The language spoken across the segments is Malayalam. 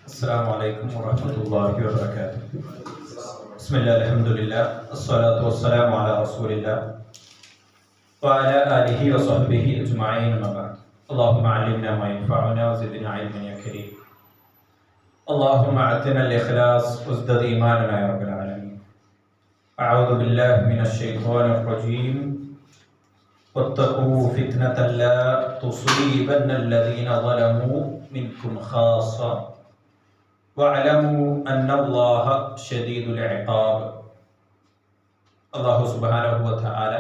السلام عليكم ورحمة الله وبركاته. بسم الله الحمد لله الصلاة والسلام على رسول الله وعلى آله وصحبه أجمعين ما بعد. اللهم علمنا ما ينفعنا وزدنا علما يا كريم. اللهم أعطنا الإخلاص وازدد إيماننا يا رب العالمين. أعوذ بالله من الشيطان الرجيم. واتقوا فتنة لا تصيبن الذين ظلموا منكم خاصة وَاعْلَمُوا أَنَّ اللَّهَ شَدِيدُ الْعِقَابِ. അല്ലാഹു സുബ്ഹാനഹു വ തആല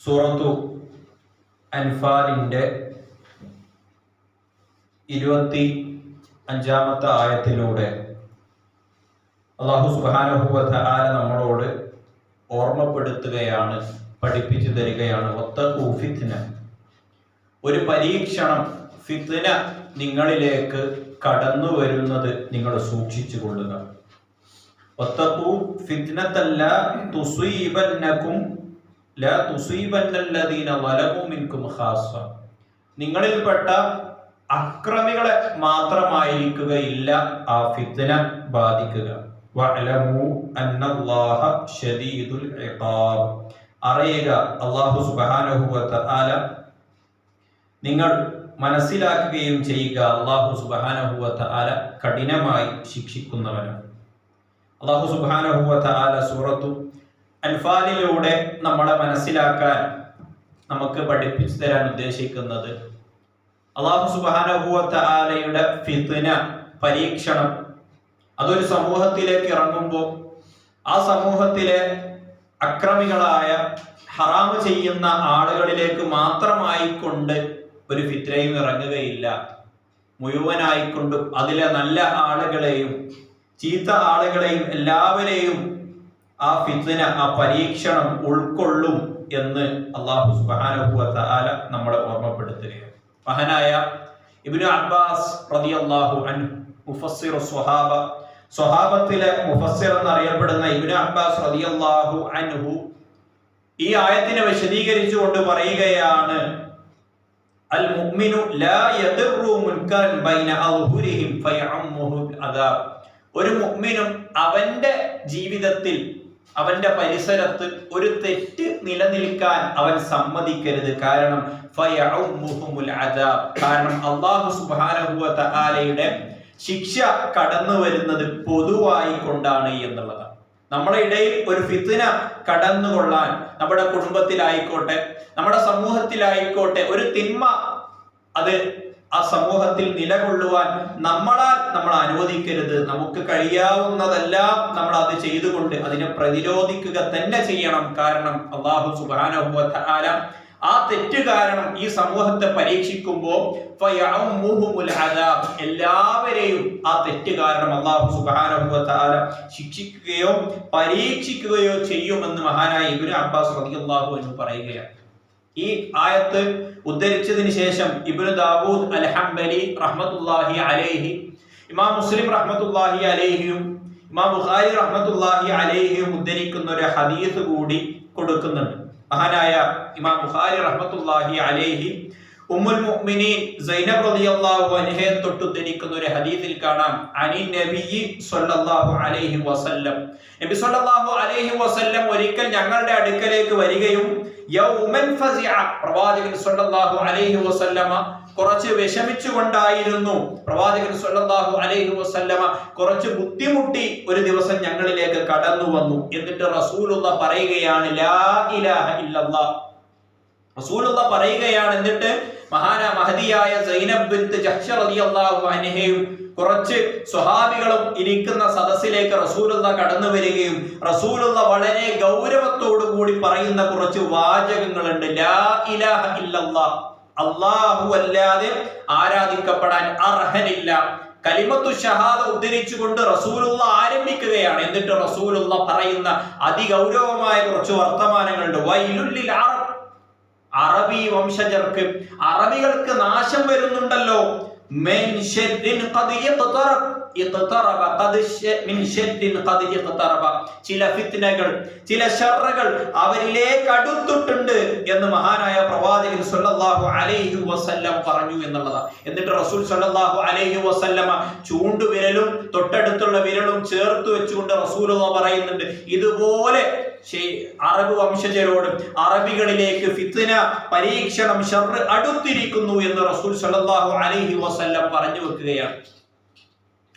സൂറത്തു അൻഫാലിന്റെ 25-ാമത്തെ ആയത്തിലൂടെ അല്ലാഹു സുബ്ഹാനഹു വ തആല നമ്മളോട് ഓർമ്മപ്പെടുത്തുകയാണ്, പഠിപ്പിച്ചു തരികയാണ്. വത്തഖൂ ഫിത്ന, ഒരു പരീക്ഷണം, ഫിത്ന നിങ്ങളിലേക്ക് കടന്നു വരുന്നത് നിങ്ങൾ സൂക്ഷിച്ചു കൊള്ളുക. വത്തഖൂ ഫിത്നതൻ ലാ തുസീബന്നകും ലാ തുസീബന്നല്ലദീന ളലമു മിൻകും ഖാസ്സ, നിങ്ങളിൽപ്പെട്ട അക്രമികളെ മാത്രമായിരിക്കുകയില്ല ആ ഫിത്ന ബാധിക്കുക. വഅലമു അന്നല്ലാഹ ശദീദുൽ ഇഖാബ്, അറിയുക അല്ലാഹു സുബ്ഹാനഹു വ തആല, നിങ്ങൾ മനസ്സിലാക്കുകയും ചെയ്യുക, അല്ലാഹു സുബ്ഹാനഹു വ തആല കഠിനമായി ശിക്ഷിക്കുന്നവനാണ്. അല്ലാഹു സുബ്ഹാനഹു വ തആല സൂറത്തു അൻഫാലിലൂടെ നമ്മളെ മനസ്സിലാക്കാൻ നമുക്ക് പഠിപ്പിച്ചു തരാൻ ഉദ്ദേശിക്കുന്നത്, അല്ലാഹു സുബ്ഹാനഹു വ തആലയുടെ ഫിത്ന, പരീക്ഷണം, അതൊരു സമൂഹത്തിലേക്ക് ഇറങ്ങുമ്പോൾ ആ സമൂഹത്തിലെ അക്രമികളായ ഹറാമ് ചെയ്യുന്ന ആളുകളിലേക്ക് മാത്രമായിക്കൊണ്ട് ഒരു ഫിത്നയും ഇറങ്ങുകയില്ല. മുഴുവനായിക്കൊണ്ടും അതിലെ നല്ല ആളുകളെയും ചീത്ത ആളുകളെയും എല്ലാവരെയും ആ ഫിത്ന, ആ പരീക്ഷണം ഉൾക്കൊള്ളും എന്ന് അല്ലാഹു സുബ്ഹാനഹു വ തആല നമ്മളെ ഓർമ്മപ്പെടുത്തുകയാണ്. മഹാനായ ഇബ്നു അബ്ബാസ് റളിയല്ലാഹു അൻഹു, മുഫസ്സിറു സ്വഹാബ, സ്വഹാബത്തിലെ മുഫസ്സിർ എന്നറിയപ്പെടുന്ന ഇബ്നു അബ്ബാസ് റളിയല്ലാഹു അൻഹു ഈ ആയത്തിനെ വിശദീകരിച്ചുകൊണ്ട് പറയുകയാണ്, അൽ മുഅ്മിനു ലാ യദറു മുൻകറൻ ബൈന അദ്ഹുരിഹിം ഫയഅമ്മുഹു അദാബ്, ഒരു മുഅ്മിനും അവന്റെ ജീവിതത്തിൽ, അവന്റെ പരിസരത്ത് ഒരു തെറ്റ് നിലനിൽക്കാൻ അവൻ സമ്മതിക്കരുത്. കാരണം ഫയഅമ്മുഹുൽ അദാബ്, കാരണം അല്ലാഹു സുബ്ഹാനഹു വ തആലയുടെ ശിക്ഷ കടന്നു വരുന്നത് പൊതുവായി കൊണ്ടാണ് എന്നുള്ളതാണ്. നമ്മുടെ ഇടയിൽ ഒരു ഫിത്ന കടന്നുകൊള്ളാൻ, നമ്മുടെ കുടുംബത്തിലായിക്കോട്ടെ, നമ്മുടെ സമൂഹത്തിലായിക്കോട്ടെ, ഒരു തിന്മ അത് ആ സമൂഹത്തിൽ നിലകൊള്ളുവാൻ നമ്മൾ അനുവദിക്കരുത്. നമുക്ക് കഴിയാവുന്നതെല്ലാം നമ്മൾ അത് ചെയ്തുകൊണ്ട് അതിനെ പ്രതിരോധിക്കുക തന്നെ ചെയ്യണം. കാരണം അല്ലാഹു സുബ്ഹാനഹു വ തആല ആ തെറ്റ് കാരണം ഈ സമൂഹത്തെ പരീക്ഷിക്കുമ്പോൾ ഫയഅമ്മുഹുൽ അദാബ്, എല്ലാവരെയും ആ തെറ്റ് കാരണം അല്ലാഹു സുബ്ഹാനഹു വ തആല ശിക്ഷിക്കുകയോ പരീക്ഷിക്കുകയോ ചെയ്യുമെന്ന് മഹാനായ ഇബ്നു അബ്ബാസ് റളിയല്ലാഹു അൻഹു പറയുകയാണ്. ഈ ആയത്ത് ഉദ്ധരിച്ചതിന് ശേഷം ഇബ്നു ദാവൂദ് അൽ ഹംബലി റഹ്മത്തുള്ളാഹി അലൈഹി, ഇമാം മുസ്ലിം റഹ്മത്തുള്ളാഹി അലൈഹിയും ഇമാം ബുഖാരി റഹ്മത്തുള്ളാഹി അലൈഹിയും ഉദ്ധരിക്കുന്ന ഒരു ഹദീസ് കൂടി കൊടുക്കുന്നുണ്ട്. മഹാനായ ഇമാം ബുഖാരി റഹ്മത്തുള്ളാഹി അലൈഹി ഉമ്മുൽ മുഅ്മിനീൻ സൈനബ് റളിയല്ലാഹു അൻഹയെ തൊട്ട് ഉദ്ധരിക്കുന്ന ഒരു ഹദീസിൽ കാണാം, അനി നബിയ്യി സ്വല്ലല്ലാഹു അലൈഹി വസല്ലം, നബി സ്വല്ലല്ലാഹു അലൈഹി വസല്ലം ഒരിക്കൽ ഞങ്ങളുടെ അടുക്കലേക്ക് വരികയും യൗമൻ ഫസിഅ, പ്രവാചകൻ സ്വല്ലല്ലാഹു അലൈഹി വസല്ലമ കുറച്ച് വിഷമിച്ചുകൊണ്ടായിരുന്നു. പ്രവാചകൻ സ്വല്ലല്ലാഹു അലൈഹി വസല്ലമ കുറച്ച് ബുദ്ധിമുട്ടി ഒരു ദിവസം ഞങ്ങളിലേക്ക് കടന്നു വന്നു. എന്നിട്ട് റസൂലുള്ള പറയുകയാണ്, ലാ ഇലാഹ ഇല്ലല്ലാഹ്, റസൂലുള്ള പറയുകയാണ്. എന്നിട്ട് മഹദിയായ സൈനബ് ബിൻത് ജഹ്ഷ് റളിയല്ലാഹു അൻഹയും കുറച്ച് സ്വഹാബികളും ഇരിക്കുന്ന സദസ്സിലേക്ക് റസൂലുള്ള കടന്നു വരികയും റസൂലുള്ള വളരെ ഗൗരവത്തോടു കൂടി പറയുന്ന കുറച്ച് വാചകങ്ങളുണ്ട്. ലാ ഇലാഹ ഇല്ലല്ലാഹ്, അല്ലാഹു അല്ലാതെ ആരാധിക്കപ്പെടാൻ അർഹനില്ല. കലിമത്തു ഷഹാദ ഉദ്ധരിച്ചുകൊണ്ട് റസൂലുള്ള ആരംഭിക്കുകയാണ്. എന്നിട്ട് റസൂലുള്ള പറയുന്ന അതിഗൗരവമായ കുറച്ച് വർത്തമാനങ്ങളുണ്ട്. വൈലുൽ ലിൽ അറബ്, അറബി വംശജർക്ക്, അറബികൾക്ക് നാശം വരുന്നുണ്ടല്ലോ. من شر قد اقترب ചില ഫിത്നകൾ, ചില ശർറുകൾ അവരിലേക്ക് അടുത്തിട്ടുണ്ട് എന്ന് മഹാനായ പ്രവാചകൻ സല്ലല്ലാഹു അലൈഹി വസല്ലം പറഞ്ഞു എന്നുള്ളതാണ്. എന്നിട്ട് റസൂൽ സല്ലല്ലാഹു അലൈഹി വസല്ലമ ചൂണ്ടുവിരലും തൊട്ടടുത്തുള്ള വിരലും ചേർത്ത് വെച്ചുകൊണ്ട് റസൂലുള്ളാഹി പറയുന്നുണ്ട്, ഇതുപോലെ അറബ് വംശജരോട് അറബികളിലേക്ക് ഫിത്ന, പരീക്ഷണം, ശർറ് അടുത്തിരിക്കുന്നു എന്ന് റസൂൽ സല്ലല്ലാഹു അലൈഹി വസല്ലം പറഞ്ഞു വെക്കുകയാണ്.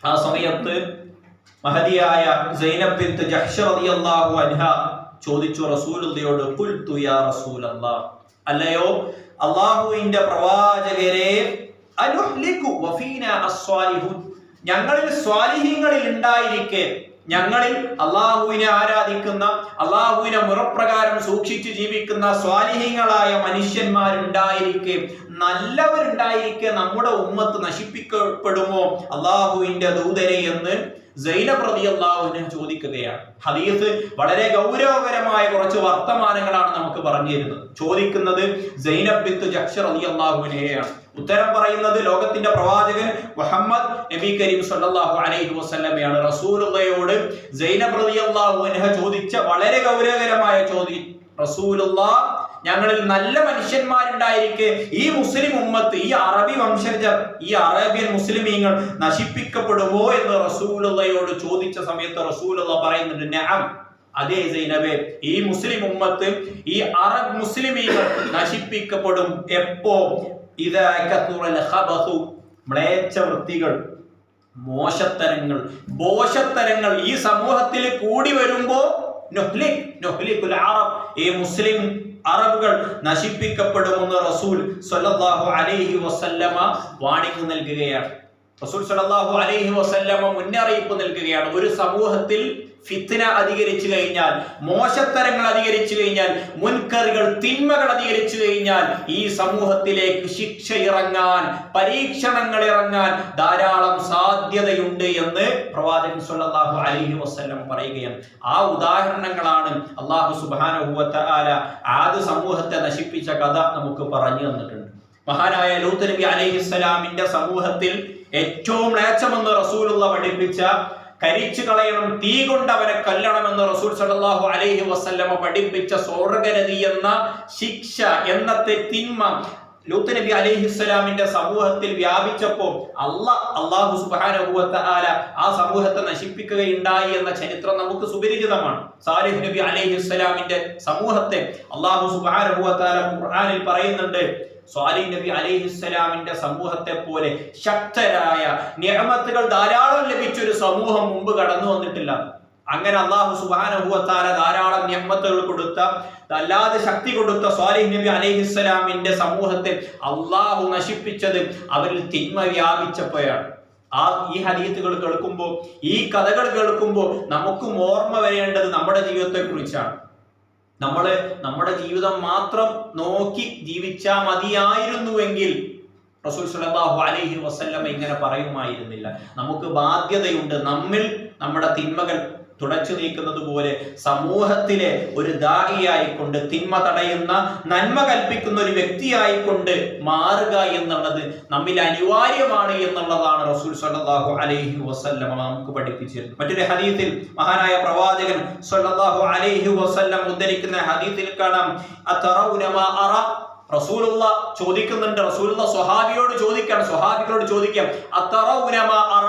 ആ സമയത്ത് മഹദിയായ സൈനബ് ബിൻത് ജഹ്ഷ് റളിയല്ലാഹു അൻഹ ചോദിച്ചു റസൂലുള്ളാഹിയോട്, ഖുൽതു യാ റസൂലല്ലാഹ്, അല്ലയോ അല്ലാഹുവിന്റെ പ്രവാചകരെ, അനുഹ്ലികു വഫീനാ അസ്വാലിഹൂൻ, ഞങ്ങളിൽ സ്വാലിഹീങ്ങളിൽ ഉണ്ടായിരിക്കെ, ഞങ്ങളിൽ അള്ളാഹുവിനെ ആരാധിക്കുന്ന, അള്ളാഹുവിനെ മുറപ്രകാരം സൂക്ഷിച്ചു ജീവിക്കുന്ന സ്വാലിഹീങ്ങളായ മനുഷ്യന്മാരുണ്ടായിരിക്കെ, നല്ലവരുണ്ടായിരിക്കെ നമ്മുടെ ഉമ്മത്ത് നശിപ്പിക്കപ്പെടുമോ അള്ളാഹുവിന്റെ ദൂതരെ എന്ന് സൈനബ് റളിയല്ലാഹു അൻഹ ചോദിക്കുകയാണ്. ഹദീസ് വളരെ ഗൗരവകരമായ കുറച്ച് വർത്തമാനങ്ങളാണ് നമുക്ക് പറഞ്ഞു തരുന്നത്. ചോദിക്കുന്നത് സൈനബ് ബിൻത് ജഹ്ഷ് റളിയല്ലാഹു അൻഹയാണ്. ഉത്തരം പറയുന്നത് ലോകത്തിന്റെ പ്രവാചകൻ മുഹമ്മദ് നബി കരീം സല്ലല്ലാഹു അലൈഹി വസല്ലമയാണ്. റസൂലുള്ളാഹിയോട് സൈനബ് റളിയല്ലാഹു അൻഹ ചോദിച്ച വളരെ ഗൗരവകരമായ ചോദ്യം, റസൂലുള്ളാഹ്, ഞങ്ങളിൽ നല്ല മനുഷ്യന്മാരുണ്ടായിരിക്കെ ഈ മുസ്ലിം ഉമ്മത്ത്, ഈ അറബി വംശജർ, ഈ അറേബ്യൻ മുസ്ലിമീങ്ങൾ നശിപ്പിക്കപ്പെടുമോ എന്ന് റസൂലുള്ളാഹിയോട് ചോദിച്ച സമയത്ത് റസൂലുള്ളാഹി പറയുന്നുണ്ട്, നഅം, അതേ സൈനബേ, ഈ മുസ്ലിം ഉമ്മത്ത്, ഈ അറബ് മുസ്ലിമീങ്ങൾ നശിപ്പിക്കപ്പെടും. എപ്പോ? ഇദാ കതുറൽ ഖബതു, മ്ലേച്ഛ വൃത്തികൾ, മോശത്തരങ്ങൾ, ദോഷത്തരങ്ങൾ ഈ സമൂഹത്തിൽ കൂടി വരുമ്പോ നുഹ്ലികുൽ അറബ്, ഈ മുസ്ലിം അറബുകൾ നശിപ്പിക്കപ്പെടുമെന്ന് റസൂൽ സ്വല്ലല്ലാഹു അലൈഹി വസല്ലമ വാണിംഗ് നൽകുകയാണ്. റസൂൽ സ്വല്ലല്ലാഹു അലൈഹി വസല്ലമ മുന്നറിയിപ്പ് നൽകുകയാണ്. ഒരു സമൂഹത്തിൽ ഫിത്ന അധികരിച്ചു കഴിഞ്ഞാൽ, മോശത്തരങ്ങൾ അധികരിച്ചു കഴിഞ്ഞാൽ, മുൻകറുകൾ, തിന്മകൾ അധികരിച്ചു കഴിഞ്ഞാൽ ഈ സമൂഹത്തിലേക്ക് ശിക്ഷ ഇറങ്ങാൻ, പരീക്ഷണങ്ങൾ ഇറങ്ങാൻ ധാരാളം സാധ്യതയുണ്ട് എന്ന് പ്രവാചകൻ സല്ലല്ലാഹു അലൈഹി വസല്ലം പറയുകയാണ്. ആ ഉദാഹരണങ്ങളാണ് അല്ലാഹു സുബ്ഹാനഹു വ തആല ആദ് സമൂഹത്തെ നശിപ്പിച്ച കഥ നമുക്ക് പറഞ്ഞു തന്നിട്ടുണ്ട്. മഹാനായ ലൂത്ത് നബി അലൈഹിസ്സലാമിന്റെ സമൂഹത്തിൽ ഏറ്റവും മ്ലേച്ഛമെന്ന് റസൂലുള്ളാഹി പഠിപ്പിച്ച, കരിച്ചു കളയണം, തീ കൊണ്ട് അവനെ കൊല്ലണമെന്ന് റസൂൽ സല്ലല്ലാഹു അലൈഹി വസല്ലമ പഠിപ്പിച്ച സ്വർഗ്ഗനദി എന്ന ശിക്ഷ, എന്നത്തെ തിന്മ ലൂത്ത് നബി അലൈഹിസ്സലാമിന്റെ സമൂഹത്തിൽ വ്യാപിച്ചപ്പോൾ അല്ലാഹു സുബ്ഹാനഹു വ തആല ആ സമൂഹത്തെ നശിപ്പിക്കുകയുണ്ടായി എന്ന ചരിത്രം നമുക്ക് സുപരിചിതമാണ്. സാലിഹ് നബി അലൈഹിസ്സലാമിന്റെ സമൂഹത്തെ അല്ലാഹു സുബ്ഹാനഹു വ തആല ഖുർആനിൽ പറയുന്നുണ്ട്, സ്വാലിഹ് നബി അലൈഹിസ്സലാമിന്റെ സമൂഹത്തെ പോലെ ശക്തരായ നിഅമത്തുകൾ ധാരാളം ലഭിച്ച ഒരു സമൂഹം മുമ്പ് കടന്നു വന്നിട്ടില്ല. അങ്ങനെ അല്ലാഹു സുബ്ഹാനഹു വ തആല ധാരാളം നിഅമത്തുകൾ കൊടുത്ത, അല്ലാതെ ശക്തി കൊടുത്ത സ്വാലിഹ് നബി അലൈഹിസ്സലാമിന്റെ സമൂഹത്തെ അല്ലാഹു നശിപ്പിച്ചത് അവരിൽ തിന്മ വ്യാപിച്ചപ്പോഴാണ്. ഈ ഹദീസുകൾ കേൾക്കുമ്പോൾ, ഈ കഥകൾ കേൾക്കുമ്പോൾ നമുക്കും ഓർമ്മ വരേണ്ടത് നമ്മുടെ ജീവിതത്തെ കുറിച്ചാണ്. നമ്മുടെ ജീവിതം മാത്രം നോക്കി ജീവിച്ചാ മതിയായിരുന്നുവെങ്കിൽ റസൂൽ സല്ലല്ലാഹു അലൈഹി വസല്ലം ഇങ്ങനെ പറയുമായിരുന്നില്ല. നമുക്ക് ബാധ്യതയുണ്ട്. നമ്മുടെ തിന്മകൾ തുടച്ചു നീക്കുന്നത് പോലെ സമൂഹത്തിലെ ഒരു ദാഇയായിക്കൊണ്ട്, തിന്മ തടയുന്ന, നന്മ കൽപ്പിക്കുന്ന ഒരു വ്യക്തിയായിക്കൊണ്ട് മാറുക എന്നുള്ളത് നമ്മിൽ അനിവാര്യമാണ് എന്നുള്ളതാണ് റസൂൽ സല്ലല്ലാഹു അലൈഹി വസല്ലം നമുക്ക് പഠിപ്പിച്ചിരുന്നത്. മറ്റൊരു ഹദീസിൽ മഹാനായ പ്രവാചകൻ സല്ലല്ലാഹു അലൈഹി വസല്ലം ഉദ്ധരിക്കുന്ന ഹദീസിൽ കാണാം, അതറൗന മാ അറ, റസൂലുള്ളാഹി ചോദിക്കുന്നുണ്ട്, റസൂലുള്ളാഹി സ്വഹാബികളോട് ചോദിക്കാം, അതറൗന മാ അറ,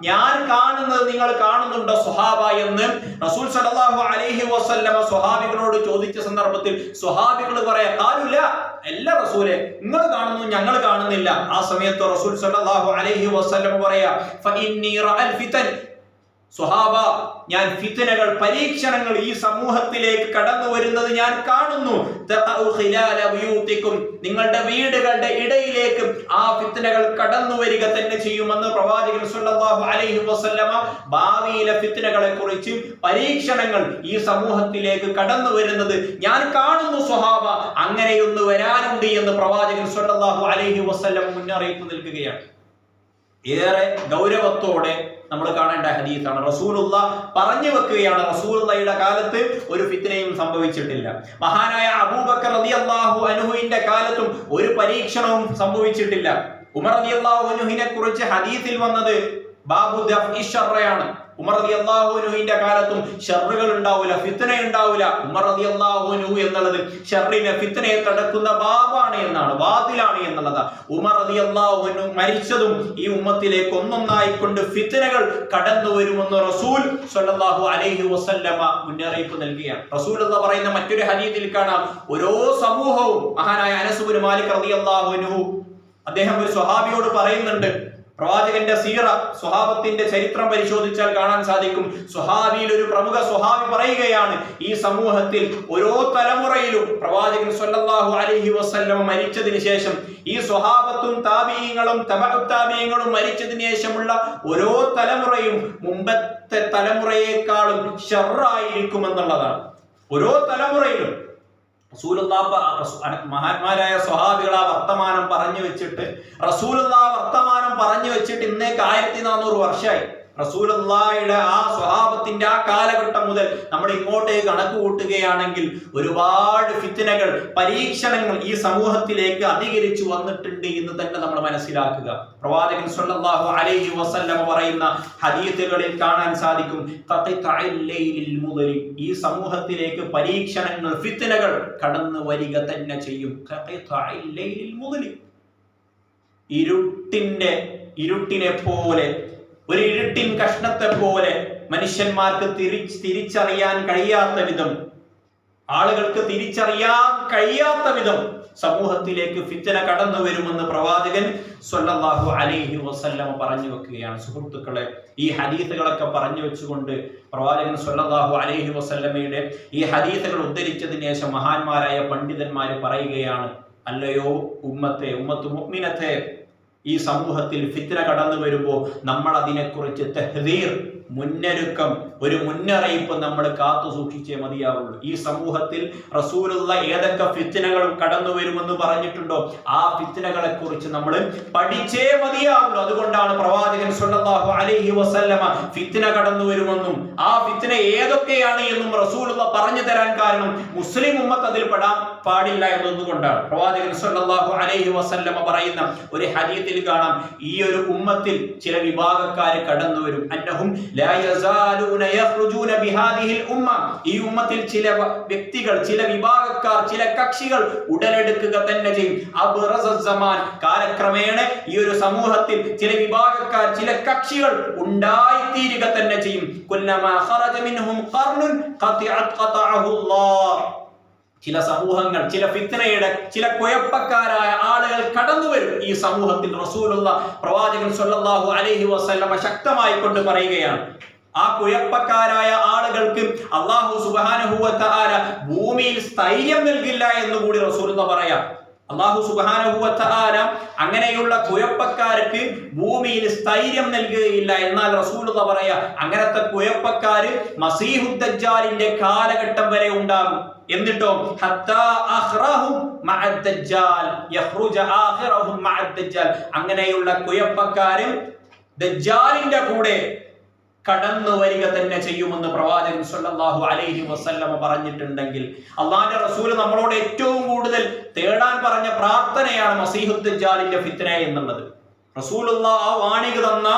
ഞാൻ കാണുന്നത് നിങ്ങൾ കാണുന്നുണ്ടോ സ്വഹാബ എന്ന് റസൂൽ സല്ലല്ലാഹു അലൈഹി വസല്ലമ സ്വഹാബികളോട് ചോദിച്ച സന്ദർഭത്തിൽ സ്വഹാബികൾ പറയാ, ഖാലുല, അല്ല റസൂലേ, നിങ്ങൾ കാണുന്നു, ഞങ്ങൾ കാണുന്നില്ല. ആ സമയത്ത് റസൂൽ സല്ലല്ലാഹു അലൈഹി വസല്ലമ പറയാ, ഫഇന്നി റഅൽ ഫിതൻ, സ്വഹാബ, ഞാൻ ഫിത്നകൾ, പരീക്ഷണങ്ങൾ ഈ സമൂഹത്തിലേക്ക് കടന്നു വരുന്നത് ഞാൻ കാണുന്നു. നിങ്ങളുടെ വീടുകളുടെ ഇടയിലേക്ക് ആ ഫിത്നകൾ കടന്നു വരിക തന്നെ ചെയ്യുമെന്ന് പ്രവാചകൻ സല്ലല്ലാഹു അലൈഹി വസല്ലമ ഭാവിയിലെ ഫിത്നകളെ കുറിച്ച്, പരീക്ഷണങ്ങൾ ഈ സമൂഹത്തിലേക്ക് കടന്നു വരുന്നത് ഞാൻ കാണുന്നു സ്വഹാബ, അങ്ങനെയൊന്ന് വരാനുണ്ട് എന്ന് പ്രവാചകൻ സല്ലല്ലാഹു അലൈഹി വസല്ലം മുന്നറിയിപ്പ് നൽകുകയാണ്. ഏറെ ഗൗരവത്തോടെ നമ്മൾ കാണേണ്ട ഹദീസാണ്. റസൂലുള്ളാഹി പറഞ്ഞു വെക്കുകയാണ്, റസൂലുള്ളാഹിയുടെ കാലത്ത് ഒരു ഫിത്നയും സംഭവിച്ചിട്ടില്ല. മഹാനായ അബൂബക്കർ റളിയല്ലാഹു അൻഹുവിന്റെ കാലത്തും ഒരു പരീക്ഷണവും സംഭവിച്ചിട്ടില്ല. ഉമർ റളിയല്ലാഹു അൻഹുവിനെ കുറിച്ച് ഹദീസിൽ വന്നത് ബാബു ദഫ്ഇ ശർറയാണ്. ഉമർ റളിയല്ലാഹു അൻഹുവിന്റെ കാലത്തും ഷർറുകൾ ഉണ്ടാവില്ല, ഫിത്ന ഉണ്ടാവില്ല. ഉമർ റളിയല്ലാഹു അൻഹു എന്നുള്ളത് ഷർറിനെ ഫിത്നയെ തടുക്കുന്ന ബാബാണ് എന്നാണ്, വാതിലാണ് എന്നുള്ളത്. ഉമർ റളിയല്ലാഹു അൻഹു മരിച്ചതും ഈ ഉമ്മത്തിലേക്ക് ഒന്നൊന്നായി കൊണ്ട് ഫിത്നകൾ കടന്നു വരുമെന്ന് റസൂൽ സ്വല്ലല്ലാഹു അലൈഹി വസല്ലമ മുന്നറിയിപ്പ് നൽകിയാണ്. റസൂൽ എന്ന് പറയുന്ന മറ്റൊരു ഹദീസിൽ കാണാം, ഓരോ സമൂഹവും മഹാനായ അനസ് ഇബ്നു മാലിക് റളിയല്ലാഹു അൻഹു അദ്ദേഹം ഒരു സ്വഹാബിയോട് പറയുന്നുണ്ട്, പ്രവാചകന്റെ സീറ, സ്വഹാബത്തിന്റെ ചരിത്രം പരിശോധിച്ചാൽ കാണാൻ സാധിക്കും. സ്വഹാബിയിൽ ഒരു പ്രമുഖ സ്വഹാബി പറയുകയാണ്, ഈ സമൂഹത്തിൽ ഓരോ തലമുറയിലും പ്രവാചകൻ സ്വല്ലല്ലാഹു അലൈഹി വസല്ലം മരിച്ചതിന് ശേഷം ഈ സ്വഹാബത്തും താബിഈങ്ങളും തബഉ താബിഈങ്ങളും മരിച്ചതിന് ശേഷമുള്ള ഓരോ തലമുറയും മുമ്പത്തെ തലമുറയേക്കാളും ഷർറായിരിക്കുമെന്നുള്ളതാണ്. ഓരോ തലമുറയിലും മഹാന്മാരായ സ്വഹാബികൾ ആ വർത്തമാനം പറഞ്ഞു വെച്ചിട്ട് ഇന്നേക്ക് 1400 വർഷമായി. റസൂലുള്ളാഹിയുടെ ആ സ്വഹാബത്തിന്റെ ആ കാലഘട്ടം മുതൽ നമ്മൾ ഇങ്ങോട്ടേക്ക് കണക്ക് കൂട്ടുകയാണെങ്കിൽ ഒരുപാട് ഫിത്നകൾ, പരീക്ഷണങ്ങൾ ഈ സമൂഹത്തിലേക്ക് അധികരിച്ചു വന്നിട്ടുണ്ട് എന്ന് തന്നെ നമ്മൾ മനസ്സിലാക്കുക. പ്രവാചകൻ സ്വല്ലല്ലാഹു അലൈഹി വസല്ലം പറയുന്ന ഹദീസുകളിൽ കാണാൻ സാധിക്കും, ഈ സമൂഹത്തിലേക്ക് പരീക്ഷണങ്ങൾ, ഫിത്നകൾ കടന്നു വരിക തന്നെ ചെയ്യും. ഇരുട്ടിനെ പോലെ, ഒരു ഇരുട്ടിൻ കഷ്ണത്തെ പോലെ മനുഷ്യന്മാർക്ക് തിരിച്ചറിയാൻ കഴിയാത്ത വിധം, ആളുകൾക്ക് തിരിച്ചറിയാൻ കഴിയാത്ത വിധം സമൂഹത്തിലേക്ക് ഫിത്ന കടന്നു വരുമെന്ന് പ്രവാചകൻ സ്വല്ലല്ലാഹു അലൈഹി വസല്ലം പറഞ്ഞു വെക്കുകയാണ്. സുഹൃത്തുക്കളെ, ഈ ഹദീസുകളൊക്കെ പറഞ്ഞു വെച്ചുകൊണ്ട് പ്രവാചകൻ സ്വല്ലല്ലാഹു അലൈഹി വസല്ലമയുടെ ഈ ഹദീസുകൾ ഉദ്ധരിച്ചതിന് ശേഷം മഹാന്മാരായ പണ്ഡിതന്മാർ പറയുകയാണ്, അല്ലയോ ഉമ്മത്ത് മുഅ്മിനത്തെ, ഈ സമൂഹത്തിൽ ഫിത്ന കടന്നു വരുമ്പോൾ നമ്മൾ അതിനെക്കുറിച്ച് തഹ്ദീർ, മുന്നൊരുക്കം, ഒരു മുന്നറിയിപ്പ് നമ്മൾ കാത്തു സൂക്ഷിച്ചേ മതിയാവുള്ളൂ. ഈ സമൂഹത്തിൽ റസൂലുള്ള ഏതൊക്കെ ഫിത്നകൾ കടന്നു വരുമെന്ന് പറഞ്ഞിട്ടുണ്ടോ ആ ഫിത്നകളെ കുറിച്ച് നമ്മൾ പഠിച്ചേ മതിയാവുള്ളൂ. അതുകൊണ്ടാണ് പ്രവാചകൻ സ്വല്ലല്ലാഹു അലൈഹി വസല്ലമ ഫിത്ന കടന്നു വരുമെന്നും ആ ഫിത്ന ഏതൊക്കെയാണ് എന്നും റസൂലുള്ള പറഞ്ഞു തരാൻ കാരണം മുസ്ലിം ഉമ്മത്ത് അതിൽ പെടാൻ പാടില്ല എന്നതുകൊണ്ടാണ്. പ്രവാചകൻ സ്വല്ലല്ലാഹു അലൈഹി വസല്ലമ പറയുന്ന ഒരു ഹദീസിൽ കാണാം, ഈ ഒരു ഉമ്മത്തിൽ ചില വിഭാഗക്കാർ കടന്നു വരും. അന്നഹും ലാ യസാലൂന യഖ്റുജൂന ബിഹാദിഹിൽ ഉമ്മ, ഈ ഉമ്മത്തിൽ ചില വ്യക്തികൾ, ചില വിഭാഗക്കാർ, ചില കക്ഷികൾ ഉടലെടുക്കുക തന്നെ ചെയ്യും. അബ്റസ സമാൻ, കാലക്രമേണ ഈ ഒരു സമൂഹത്തിൽ ചില വിഭാഗക്കാർ, ചില കക്ഷികൾ ഉണ്ടായിത്തീരുക തന്നെ ചെയ്യും. കുല്ലമാ ഖറജ മിൻഹും ഖർനുൻ ഖതഅഹു അല്ലാഹ്, ചില സമൂഹങ്ങൾ, ചില ഫിത്നയുടെ, ചില കുഴപ്പക്കാരായ ആളുകൾ കടന്നു വരും ഈ സമൂഹത്തിൽ. റസൂലുള്ള പ്രവാചകൻ സ്വല്ലല്ലാഹു അലൈഹി വസല്ലമ ശക്തമായി കൊണ്ട് പറയുകയാണ്, ആ കുഴപ്പക്കാരായ ആളുകൾക്ക് അല്ലാഹു സുബ്ഹാനഹു വ തആല ഭൂമിയിൽ സ്ഥൈര്യം നൽകില്ല എന്നുകൂടി റസൂലുള്ള പറയാം. അല്ലാഹു സുബ്ഹാനഹു വ തആല അങ്ങനെയുള്ള കുഴപ്പക്കാർക്ക് ഭൂമിയിൽ സ്ഥൈര്യം നൽകുകയില്ല. എന്നാൽ റസൂലുള്ള പറയാ, അങ്ങനത്തെ കുഴപ്പക്കാര് മസീഹുദ് ദജ്ജാലിന്റെ കാലഘട്ടം വരെ ഉണ്ടാകും. എന്നിട്ടോ ഹത്താ അഖ്റഹും മഅദ് ദജ്ജാൽ യഖ്റുജ ആഖിറഹും മഅദ് ദജ്ജാൽ, അങ്ങനെയുള്ള കുഴപ്പക്കാരും ദജ്ജാലിന്റെ കൂടെ കടന്നു വരിക തന്നെ ചെയ്യുമെന്ന് പ്രവാചകൻ സ്വല്ലല്ലാഹു അലൈഹി വസല്ലമ പറഞ്ഞിട്ടുണ്ടെങ്കിൽ അല്ലാഹുവിന്റെ റസൂൽ നമ്മളോട് ഏറ്റവും കൂടുതൽ തേടാൻ പറഞ്ഞ പ്രാർത്ഥനയാണ് മസീഹുദ് ദജ്ജാലിന്റെ ഫിത്ന എന്നുള്ളത്. റസൂലുള്ളാഹി ആ വാണിക തന്ന,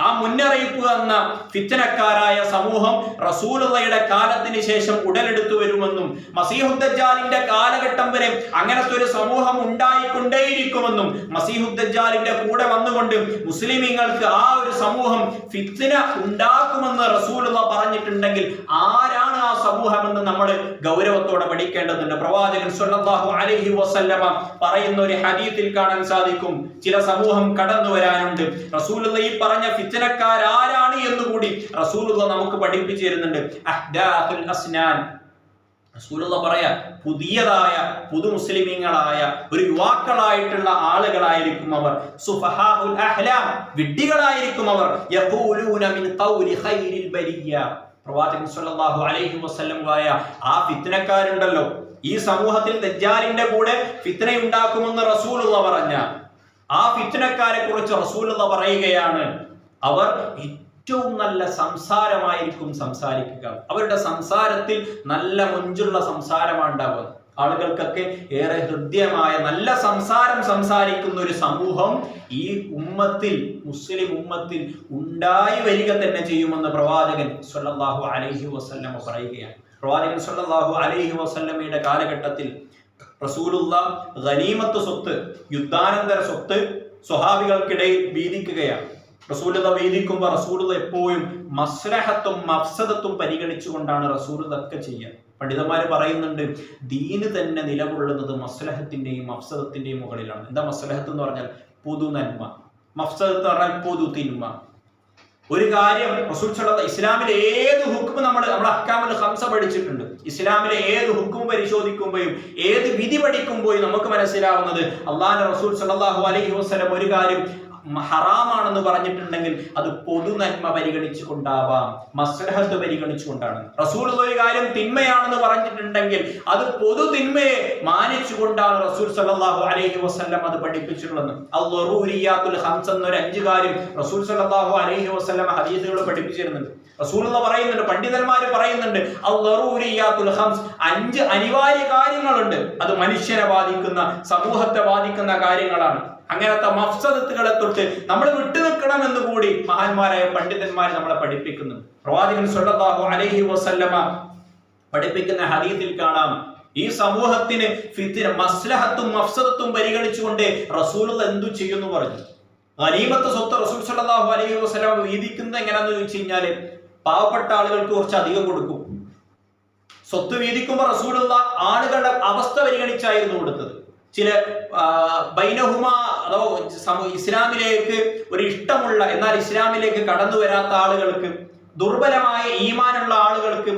ആ മുന്നറിയിപ്പ് തന്ന ഫിത്നക്കാരായ സമൂഹം റസൂലുള്ളാഹിയുടെ കാലത്തിന് ശേഷം ഉടലെടുത്തു വരുമെന്നും മസീഹുദ് ദജ്ജാലിന്റെ കാലഘട്ടം വരെ അങ്ങനത്തെ ഒരു സമൂഹം ഉണ്ടായിക്കൊണ്ടേയിരിക്കുമെന്നും മസീഹുദ് ദജ്ജാലിന്റെ കൂടെ വന്നുകൊണ്ട് മുസ്ലിമീങ്ങൾക്ക് ആ ഒരു സമൂഹം ഫിത്ന ഉണ്ടാക്കുമെന്ന് റസൂലുള്ളാഹി പറഞ്ഞിട്ടുണ്ടെങ്കിൽ ആരാണ് ആ സമൂഹം എന്ന് നമ്മൾ ഗൗരവത്തോടെ പഠിക്കേണ്ടതുണ്ട്. പ്രവാചകൻ സ്വല്ലല്ലാഹു അലൈഹി വസല്ലമ പറയുന്ന ഒരു ഹദീസിൽ കാണാൻ സാധിക്കും, ചില സമൂഹം കടന്നു വരാനുണ്ട്. റസൂലുള്ളാഹി ഈ പറഞ്ഞ ഫിത്നക്കാർ ആരാണ് എന്നുകൂടി റസൂലുള്ളാഹി നമുക്ക് പഠിപ്പിച്ചു തരുന്നുണ്ട്. അഹ്ദാത്തുൽ അസ്നാൻ, റസൂലുള്ളാഹി പറയാ, പുതിയതായ പുതു മുസ്ലിമീങ്ങളായ ഒരു യുവാക്കളായിട്ടുള്ള ആളുകളായിരിക്കും അവർ. സുഫഹാഉൽ അഹ്ലാം, വിഡ്ഢികളായിരിക്കും അവർ. യഖൂലൂന മിൻ ഖൗലി ഖൈരിൽ ബരിയ, പ്രവാചകൻ സ്വല്ലല്ലാഹു അലൈഹി വസല്ലം പറയാ, ആ ഫിത്നക്കാരുണ്ടല്ലോ ഈ സമൂഹത്തിൽ ദജ്ജാലിന്റെ കൂടെ ഫിത്ന ഉണ്ടാക്കുമെന്ന് റസൂലുള്ളാഹി പറഞ്ഞ ആ ഫിത്നക്കാരെ കുറിച്ച് റസൂലുള്ളാഹി പറയുകയാണ്, അവർ ഏറ്റവും നല്ല സംസാരമായിരിക്കും സംസാരിക്കുക. അവരുടെ സംസാരത്തിൽ നല്ല മൊഞ്ചുള്ള സംസാരമാണ് ഉണ്ടാവുക. ആളുകൾക്കൊക്കെ ഏറെ ഹൃദ്യമായ നല്ല സംസാരം സംസാരിക്കുന്ന ഒരു സമൂഹം ഈ ഉമ്മത്തിൽ, മുസ്ലിം ഉമ്മത്തിൽ ഉണ്ടായി വരിക തന്നെ ചെയ്യുമെന്ന് പ്രവാചകൻ സ്വല്ലല്ലാഹു അലൈഹി വസല്ലമ പറയുകയാണ്. പ്രവാചകൻ സ്വല്ലല്ലാഹു അലൈഹി വസല്ലമയുടെ കാലഘട്ടത്തിൽ റസൂലുള്ളാഹ് ഗനീമത്ത് സ്വത്ത്, യുദ്ധാനന്തര സ്വത്ത് സ്വഹാബികൾക്കിടയിൽ വീതിക്കുകയാണ്. റസൂലുള്ളാഹ് വീതിക്കുമ്പോൾ റസൂലുള്ളാഹ് എപ്പോഴും മസ്ലഹത്തും മഫ്സദത്തും പരിഗണിച്ചുകൊണ്ടാണ് റസൂലുള്ളാഹ് ഒക്കെ ചെയ്യുക. പണ്ഡിതന്മാർ പറയുന്നുണ്ട്, ദീന് തന്നെ നിലകൊള്ളുന്നത് മസ്ലഹത്തിന്റെയും മഫ്സദത്തിന്റെയും മുകളിലാണ്. എന്താ മസ്ലഹത്ത് എന്ന് പറഞ്ഞാൽ പൊതു നന്മ, മഫ്സദത്ത് പറഞ്ഞാൽ പൊതു തിന്മ. ഒരു കാര്യം റസൂൽ സല്ലല്ലാഹു ഇസ്ലാമിലെ ഏത് ഹുക്മ് നമ്മൾ അഹ്കാമുൽ ഖംസ പഠിച്ചിട്ടുണ്ട്. ഇസ്ലാമിലെ ഏത് ഹുക്മ് പരിശോധിക്കുമ്പോഴും ഏത് വിധി പഠിക്കുമ്പോഴും നമുക്ക് മനസ്സിലാവുന്നത് അല്ലാഹുവിന്റെ റസൂൽ സല്ലല്ലാഹു അലൈഹി വസല്ലം ഒരു കാര്യം ഹറാമാണെന്ന് പറഞ്ഞിട്ടുണ്ടെങ്കിൽ അത് പൊതു നന്മ പരിഗണിച്ചുകൊണ്ടാവാം, മസ്ലഹത്ത് പരിഗണിച്ചുകൊണ്ടാണ്. റസൂൽ ഒരു കാര്യം തിന്മയാണെന്ന് പറഞ്ഞിട്ടുണ്ടെങ്കിൽ അത് പൊതു തിന്മയെ മാനിച്ചുകൊണ്ടാണ് റസൂൽ സല്ലല്ലാഹു അലൈഹി വസല്ലം അത് പഠിപ്പിച്ചിട്ടുള്ളത്. അൽ-ളറൂരിയാത്തുൽ ഖംസ എന്നൊരു 5 കാര്യം റസൂൽ സല്ലല്ലാഹു അലൈഹി വസല്ലം ഹദീസുകൾ പഠിപ്പിച്ചിരുന്നുണ്ട്. റസൂലുള്ളാഹി പറയുന്നുണ്ട്, പണ്ഡിതന്മാർ പറയുന്നുണ്ട്, അൽ-ളറൂരിയാത്തുൽ ഖംസ് 5 അനിവാര്യ കാര്യങ്ങളുണ്ട്. അത് മനുഷ്യനെ ബാധിക്കുന്ന, സമൂഹത്തെ ബാധിക്കുന്ന കാര്യങ്ങളാണ്. അങ്ങനത്തെ മഫ്സദത്തുകളെ തൊട്ട് നമ്മൾ വിട്ടുനിൽക്കണമെന്ന് കൂടി മഹാന്മാരായ പണ്ഡിതന്മാർ നമ്മളെ പഠിപ്പിക്കുന്നു. പ്രവാചകൻ സ്വല്ലല്ലാഹു അലൈഹി വസല്ലമ പഠിപ്പിക്കുന്ന ഹദീസിൽ കാണാം, ഈ സമൂഹത്തിന് ഫിത്ന, മസ്ലഹത്തും മഫ്സദത്തും പരിഗണിച്ചുകൊണ്ട് റസൂലുള്ളാഹി എന്തു ചെയ്യുന്നു പറഞ്ഞു. ഗനീമത്ത് സ്വത്ത് റസൂൽ സ്വല്ലല്ലാഹു അലൈഹി വസല്ലമ വീതിക്കുന്നത് എങ്ങനെയാണെന്ന് ചോദിച്ചു കഴിഞ്ഞാല്, പാവപ്പെട്ട ആളുകൾക്ക് കുറച്ച് അധികം കൊടുക്കും. സ്വത്ത് വീതിക്കുമ്പോൾ റസൂലുള്ളാഹി ആളുകളുടെ അവസ്ഥ പരിഗണിച്ചായിരുന്നു കൊടുത്തത്. ചില ബൈനഹുമ അതോ ഇസ്ലാമിലേക്ക് ഒരു ഇഷ്ടമുള്ള എന്നാൽ ഇസ്ലാമിലേക്ക് കടന്നു വരാത്ത ആളുകൾക്ക്, ദുർബലമായ ഈമാനുള്ള ആളുകൾക്ക്,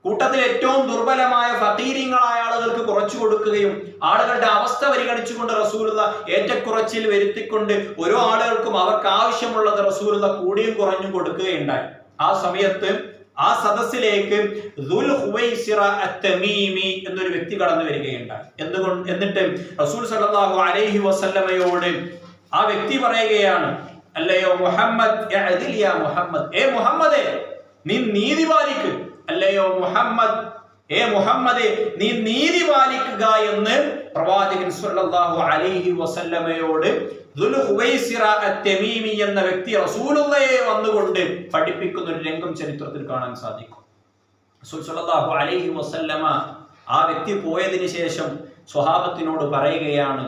കൂട്ടത്തിൽ ഏറ്റവും ദുർബലമായ ഫഖീരിങ്ങളായ ആളുകൾക്ക് കുറച്ചു കൊടുക്കുകയും ആളുകളുടെ അവസ്ഥ പരിഗണിച്ചുകൊണ്ട് റസൂലുള്ളാഹി ഏറ്റക്കുറച്ചിൽ വരുത്തിക്കൊണ്ട് ഓരോ ആളുകൾക്കും അവർക്ക് ആവശ്യമുള്ളത് റസൂലുള്ളാഹി കൂടിയും കുറഞ്ഞും കൊടുക്കുകയുണ്ടായി. ആ സമയത്ത് ആ സദസ്സിലേക്ക് ദുൽ ഹുവൈസിറ അത്തമീമി എന്നൊരു വ്യക്തി കടന്നു വരികയുണ്ടായി. എന്നിട്ട് റസൂൽ സല്ലല്ലാഹു അലൈഹി വസല്ലമയോട് ആ വ്യക്തി പറയുകയാണ്, അല്ലയോ മുഹമ്മദ്, യഅദിൽ യാ മുഹമ്മദ്, ഏ മുഹമ്മദേ നീ നീതി പാലിക്ക്, അല്ലയോ മുഹമ്മദ്, ഏ മുഹമ്മദേ നീ നീതി പാലിക്കുക എന്ന് പ്രവാചകൻ സ്വല്ലല്ലാഹു അലൈഹി വസല്ലമയോട് ദുൽ ഹുവൈസിറ അത്തമീമി എന്ന വ്യക്തി റസൂലുള്ളാഹിയെ വന്നുകൊണ്ട് പഠിപ്പിക്കുന്ന ഒരു രംഗം ചരിത്രത്തിൽ കാണാൻ സാധിക്കും. റസൂൽ സ്വല്ലല്ലാഹു അലൈഹി വസല്ലമ ആ വ്യക്തി പോയതിനു ശേഷം സ്വഹാബത്തിനോട് പറയുകയാണ്,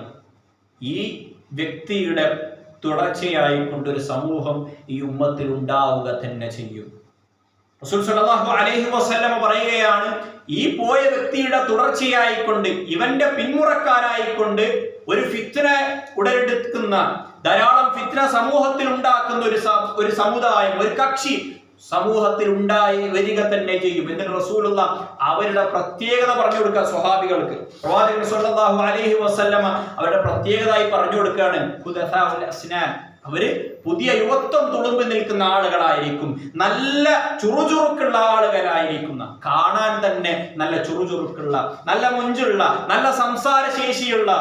ഈ വ്യക്തിയുടെ തുടർച്ചയായി കൊണ്ടൊരു സമൂഹം ഈ ഉമ്മത്തിൽ ഉണ്ടാവുക തന്നെ ചെയ്യും. റസൂൽ സല്ലല്ലാഹു അലൈഹി വസല്ലമ പറയുകയാണ്, ഈ പോയ വ്യക്തിയുടെ തുടർച്ചയായിക്കൊണ്ട്, ഇവന്റെ പിന്മുറക്കാരായിക്കൊണ്ട് ഒരു ഫിത്ന ഉടലെടുക്കുന്ന, ധാരാളം ഫിത്ന സമൂഹത്തിൽ ഉണ്ടാക്കുന്ന ഒരു സമുദായം, ഒരു കക്ഷി സമൂഹത്തിൽ ഉണ്ടായി വരിക തന്നെ ചെയ്യും. എന്നിട്ട് റസൂലുള്ളാഹി അവരുടെ പ്രത്യേകത പറഞ്ഞു കൊടുക്കുക സ്വഹാബികൾക്ക്. പ്രവാചകൻ സ്വല്ലല്ലാഹു അലൈഹി വസല്ലമ അവരുടെ പ്രത്യേകതയായി പറഞ്ഞു കൊടുക്കുകയാണ്, ഹുദസാഉൽ അസ്നാൻ, അവര് പുതിയ യുവത്വം തുളുമ്പി നിൽക്കുന്ന ആളുകളായിരിക്കും, നല്ല ചുറുചുറുക്കുള്ള ആളുകളായിരിക്കുന്ന, കാണാൻ തന്നെ നല്ല ചുറുചുറുക്കുള്ള, നല്ല മുഞ്ചുള്ള, നല്ല സംസാരശേഷിയുള്ള,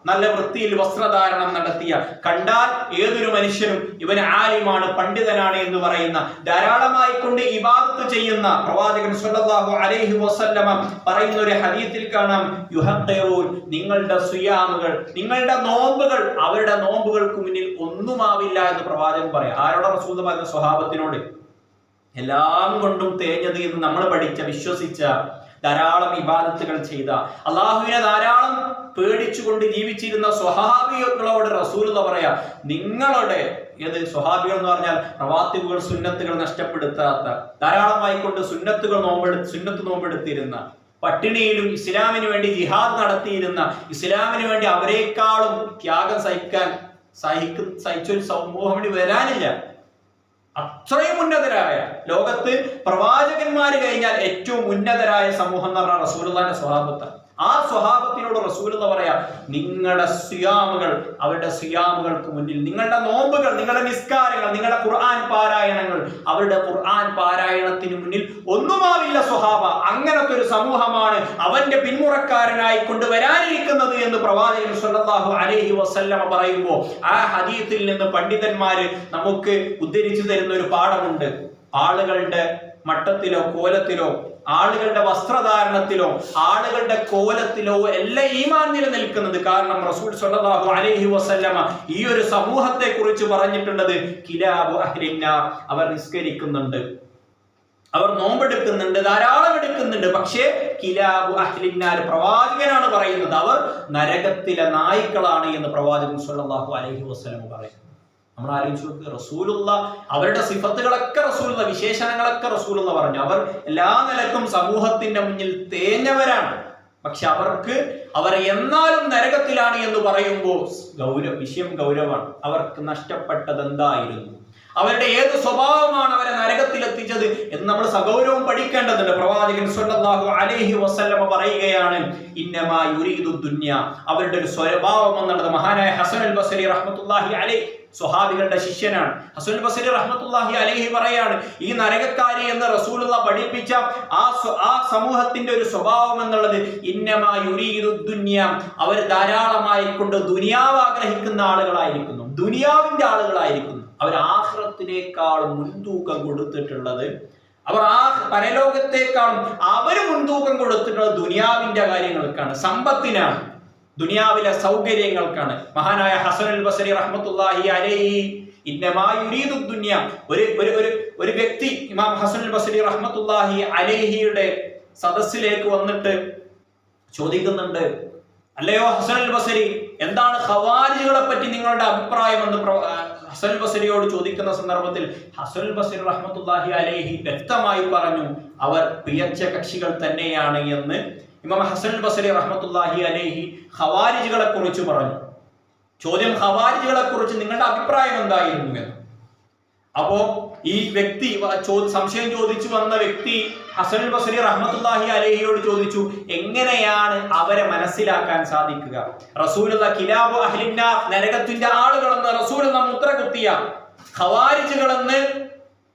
നല്ല വൃത്തിയിൽ വസ്ത്രധാരണം നടത്തിയ, കണ്ടാൽ ഏതൊരു മനുഷ്യനും ഇവന് ആലിമാണ്, പണ്ഡിതനാണ് എന്ന് പറയുന്ന, ധാരാളമായി കൊണ്ട് ഇബാദത്ത് ചെയ്യുന്ന പ്രവാചകൻ സ്വല്ലല്ലാഹു അലൈഹി വസല്ലമ പറയുന്ന ഒരു ഹദീസിൽ കാണാം, യുഹഖിറൂൻ, നിങ്ങളുടെ സിയാമുകൾ, നിങ്ങളുടെ നോമ്പുകൾ അവരുടെ നോമ്പുകൾക്ക് മുന്നിൽ ഒന്നുമാവില്ല എന്ന് പ്രവാചകൻ പറയാം. ആരോടെ റസൂൽ പറഞ്ഞ സ്വഹാബത്തിനോട്. എല്ലാം കൊണ്ടും തേഞ്ഞത് എന്ന് നമ്മൾ പഠിച്ച, വിശ്വസിച്ച, ധാരാളം ഇബാദത്തുകൾ ചെയ്ത, അള്ളാഹുവിനെ ധാരാളം പേടിച്ചുകൊണ്ട് ജീവിച്ചിരുന്ന സ്വഹാബികളോട് റസൂലുള്ളാഹി പറയാ, നിങ്ങളുടെ സ്വഹാബികൾ എന്ന് പറഞ്ഞാൽ റവാത്തിബുകൾ, സുന്നത്തുകൾ നഷ്ടപ്പെടുത്താത്ത, ധാരാളമായിക്കൊണ്ട് സുന്നത്ത് നോമ്പെടുത്തിരുന്ന, പട്ടിണിയിലും ഇസ്ലാമിന് വേണ്ടി ജിഹാദ് നടത്തിയിരുന്ന, ഇസ്ലാമിന് വേണ്ടി അവരെക്കാളും ത്യാഗം സഹിച്ചൊരു സമൂഹം വേണ്ടി വരാനില്ല. അത്രയും ഉന്നതരായ, ലോകത്ത് പ്രവാചകന്മാര് കഴിഞ്ഞാൽ ഏറ്റവും ഉന്നതരായ സമൂഹം എന്ന് പറഞ്ഞാൽ റസൂലുള്ളാഹിന്റെ സ്വഹാബത്താണ്. ആ സ്വഹാബത്തിനോട് റസൂലുള്ളാഹി പറയാ, നിങ്ങളുടെ സിയാമുകൾ അവരുടെ സിയാമുകൾക്ക് മുന്നിൽ, നിങ്ങളുടെ നോമ്പുകൾ, നിങ്ങളുടെ നിസ്കാരങ്ങൾ, നിങ്ങളുടെ ഖുർആൻ പാരായണങ്ങൾ അവരുടെ ഖുർആൻ പാരായണത്തിന് മുന്നിൽ ഒന്നുമാവില്ല സ്വഹാബ. അങ്ങനത്തെ ഒരു സമൂഹമാണ് അവന്റെ പിന്മുറക്കാരനായി കൊണ്ടുവരാനിരിക്കുന്നത് എന്ന് പ്രവാചകൻ സ്വല്ലല്ലാഹു അലൈഹി വസല്ലമ പറയുമ്പോൾ ആ ഹദീസിൽ നിന്ന് പണ്ഡിതന്മാര് നമുക്ക് ഉദ്ധരിച്ചു തരുന്ന ഒരു പാഠമുണ്ട്. ആളുകളുടെ മട്ടത്തിലോ കോലത്തിലോ ആളുകളുടെ വസ്ത്രധാരണത്തിലോ ആളുകളുടെ കോലത്തിലോ എല്ലാം ഈമാൻ നിലനിൽക്കുന്നത്. കാരണം റസൂൽ സ്വല്ലല്ലാഹു അലൈഹി വസല്ലമ ഈ ഒരു സമൂഹത്തെ കുറിച്ച് പറഞ്ഞിട്ടുള്ളത് കിലാബു അഹ്ലിന്നാർ, അവർ നിസ്കരിക്കുന്നുണ്ട്, അവർ നോമ്പെടുക്കുന്നുണ്ട്, ധാരാളം എടുക്കുന്നുണ്ട്, പക്ഷേ കിലാബു അഹ്ലിന്നാർ, പ്രവാചകനാണ് പറയുന്നത്, അവർ നരകത്തിലെ നായ്ക്കളാണ് എന്ന് പ്രവാചകൻ സ്വല്ലല്ലാഹു അലൈഹി വസല്ലമ പറയുന്നു. നമ്മൾ ആലോചിച്ച് നോക്ക്, റസൂലുള്ള അവരുടെ സിഫത്തുകളൊക്കെ റസൂലുള്ള, വിശേഷണങ്ങളൊക്കെ റസൂലുള്ള പറഞ്ഞു. അവർ എല്ലാ നിലക്കും സമൂഹത്തിന്റെ മുന്നിൽ തേഞ്ഞവരാണ്. പക്ഷെ അവർ എന്നാലും നരകത്തിലാണ് എന്ന് പറയുമ്പോൾ വിഷയം ഗൗരവമാണ്. അവർക്ക് നഷ്ടപ്പെട്ടത് എന്തായിരുന്നു, അവരുടെ ഏത് സ്വഭാവമാണ് അവരെ നരകത്തിലെത്തിച്ചത് എന്ന് നമ്മൾ സഗൗരവം പഠിക്കേണ്ടതുണ്ട്. പ്രവാചകൻ സ്വല്ലല്ലാഹു അലൈഹി വസല്ലമ പറയുകയാണ്, ഇന്നമാ യുരീദു ദുനിയ, അവരുടെ ഒരു സ്വഭാവം എന്നുള്ളത്. മഹാനായ ഹസൻ അൽ ബസരി റഹ്മത്തുള്ളാഹി അലൈഹി, സ്വഹാബികളുടെ ശിഷ്യനാണ്. ഹസൻ അൽ ബസരി റഹ്മത്തുള്ളാഹി അലൈഹി പറയാണ്, ഈ നരകക്കാരി എന്ന് റസൂലുള്ള പഠിപ്പിച്ച ആ സമൂഹത്തിന്റെ ഒരു സ്വഭാവം എന്നുള്ളത് ഇന്നമാ യുരീദു ദുനിയ, അവർ ധാരാളമായി കൊണ്ട് ദുനിയാവ് ആഗ്രഹിക്കുന്ന ആളുകളായിരിക്കുന്നു, ദുനിയാവിന്റെ ആളുകളായിരിക്കുന്നു. അവർ ആഖിറത്തിനേക്കാൾ മുൻതൂക്കം കൊടുത്തിട്ടുള്ളത്, അവർ ആ പരലോകത്തെക്കാളും അവർ മുൻതൂക്കം കൊടുത്തിട്ടുള്ളത് ദുനിയാവിന്റെ കാര്യങ്ങൾക്കാണ്, സമ്പത്തിനാണ്, ദുനിയാവിലെ സൗകര്യങ്ങൾക്കാണ്. മഹാനായ ഹസൻ അൽ ബസരി റഹ്മത്തുള്ളാഹി അലൈഹി ഇന്നമാ യുരീദു ദുനിയ, ഒരു വ്യക്തി ഇമാം ഹസൻ അൽ ബസരി റഹ്മത്തുള്ളാഹി അലൈഹിയുടെ സദസ്സിലേക്ക് വന്നിട്ട് ചോദിക്കുന്നുണ്ട്, അല്ലയോ ഹസൻ അൽ ബസരി, എന്താണ് ഖവാരിജികളെ പറ്റി നിങ്ങളുടെ അഭിപ്രായം എന്ന് ഹസൻ അൽ ബസരിയോട് ചോദിക്കുന്ന സന്ദർഭത്തിൽ ഹസൻ അൽ ബസരി റഹ്മത്തുള്ളാഹി അലൈഹി വ്യക്തമായി പറഞ്ഞു, അവർ പിഴച്ച കക്ഷികൾ തന്നെയാണ് എന്ന് ഇമാം ഹസൻ അൽ ബസരി റഹ്മത്തുള്ളാഹി അലൈഹി ഖവാരിജികളെ കുറിച്ച് പറഞ്ഞു. ചോദ്യം, ഖവാരിജികളെ കുറിച്ച് നിങ്ങളുടെ അഭിപ്രായം എന്തായിരുന്നു എന്ന്. അപ്പോ ഈ വ്യക്തി സംശയം ചോദിച്ചു വന്ന വ്യക്തി ഹസൻ അൽ ബസരി റഹ്മത്തുള്ളാഹി അലൈഹിയോട് ചോദിച്ചു, എങ്ങനെയാണ് അവരെ മനസ്സിലാക്കാൻ സാധിക്കുക? റസൂലുള്ള കിലാബു അഹ്ലിന്നാർ, നരകത്തിന്റെ ആളുകളെന്ന് റസൂലുള്ള മുദ്ര കുത്തിയ ഖവാരിജികളെന്ന്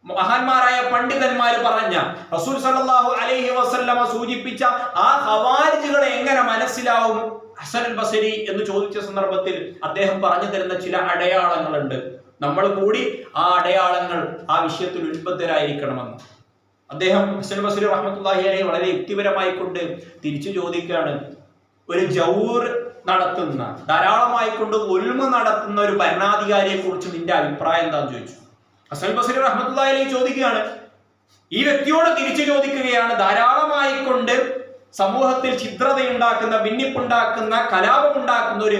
മഹാന്മാരായ പണ്ഡിതന്മാർ പറഞ്ഞ, റസൂൽ സല്ലല്ലാഹു അലൈഹി വസല്ലമ സൂചിപ്പിച്ച ആ ഖവാരിജികളെ എങ്ങനെ മനസ്സിലാവും ഹസൻ അൽ ബസരി എന്ന് ചോദിച്ച സന്ദർഭത്തിൽ അദ്ദേഹം പറഞ്ഞു തരുന്ന ചില അടയാളങ്ങളുണ്ട്. നമ്മൾ കൂടി ആ അടയാളങ്ങൾ ആ വിഷയത്തിൽ ഉത്ബദ്ധരായിരിക്കണമെന്ന് അദ്ദേഹം ഹസൻ അൽ ബസരി റഹ്മത്തുള്ളാഹി അലൈഹി വളരെ യുക്തിപരമായി കൊണ്ട് തിരിച്ചു ചോദിക്കുകയാണ്, ഒരു ജൗർ നടത്തുന്ന, ധാരാളമായി കൊണ്ട് ഉൽമ നടത്തുന്ന ഒരു ഭരണാധികാരിയെ കുറിച്ച് നിന്റെ അഭിപ്രായം എന്താന്ന് ചോദിച്ചു. ഹസൻ അൽ ബസരി റഹ്മത്തുള്ളാഹി അലൈഹി ചോദിക്കുകയാണ്, ഈ വ്യക്തിയോട് തിരിച്ചു ചോദിക്കുകയാണ്, ധാരാളമായി കൊണ്ട് സമൂഹത്തിൽ ഛിദ്രതയുണ്ടാക്കുന്ന, ഭിന്നിപ്പുണ്ടാക്കുന്ന, കലാപമുണ്ടാക്കുന്ന ഒരു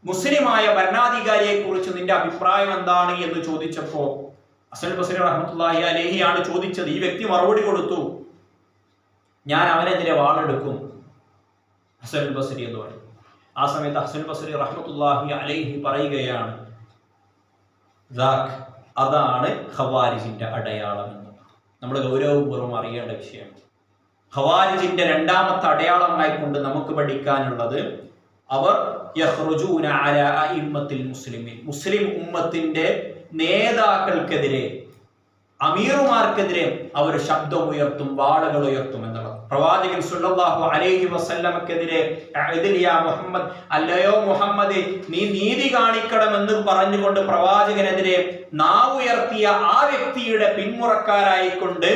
മുസ്ലിമായ ഭരണാധികാരിയെ കുറിച്ച് നിന്റെ അഭിപ്രായം എന്താണ് എന്ന് ചോദിച്ചപ്പോ ഹസൻ അൽ ബസരി റഹ്മത്തുള്ളാഹി അലൈഹിയാണ് ചോദിച്ചത്. ഈ വ്യക്തി മറുപടി കൊടുത്തു, ഞാൻ അവനെതിരെ വാളെടുക്കും ഹസൻ അൽ ബസരി എന്ന് പറയും. ആ സമയത്ത് ഹസൻ അൽ ബസരി റഹ്മത്തുള്ളാഹി അലൈഹി പറയുകയാണ്, അതാണ് ഖവാരിജിന്റെ അടയാളം എന്ന്. നമ്മൾ ഗൗരവപൂർവ്വം അറിയേണ്ട വിഷയമാണ്. ഖവാരിജിന്റെ രണ്ടാമത്തെ അടയാളമായി കൊണ്ട് നമുക്ക് പഠിക്കാനുള്ളത്, അവർ യഖ്റുജൂന അലാ അഇമ്മത്തിൽ മുസ്ലിമീൻ, മുസ്ലിം ഉമ്മത്തിന്റെ നേതാക്കൾക്കെതിരെ, അമീറുമാർക്കെതിരെ അവർ ശബ്ദമുയർത്തും, വാളുകൾ ഉയർത്തും എന്നുള്ളത്. പ്രവാചകൻ സ്വല്ലല്ലാഹു അലൈഹി വസല്ലമക്കെതിരെ മുഹമ്മദ്, അല്ലയോ മുഹമ്മദ്, നീ നീതി കാണിക്കണമെന്ന് പറഞ്ഞുകൊണ്ട് പ്രവാചകനെതിരെ നാവുയർത്തിയ ആ വ്യക്തിയുടെ പിന്മുറക്കാരായിക്കൊണ്ട്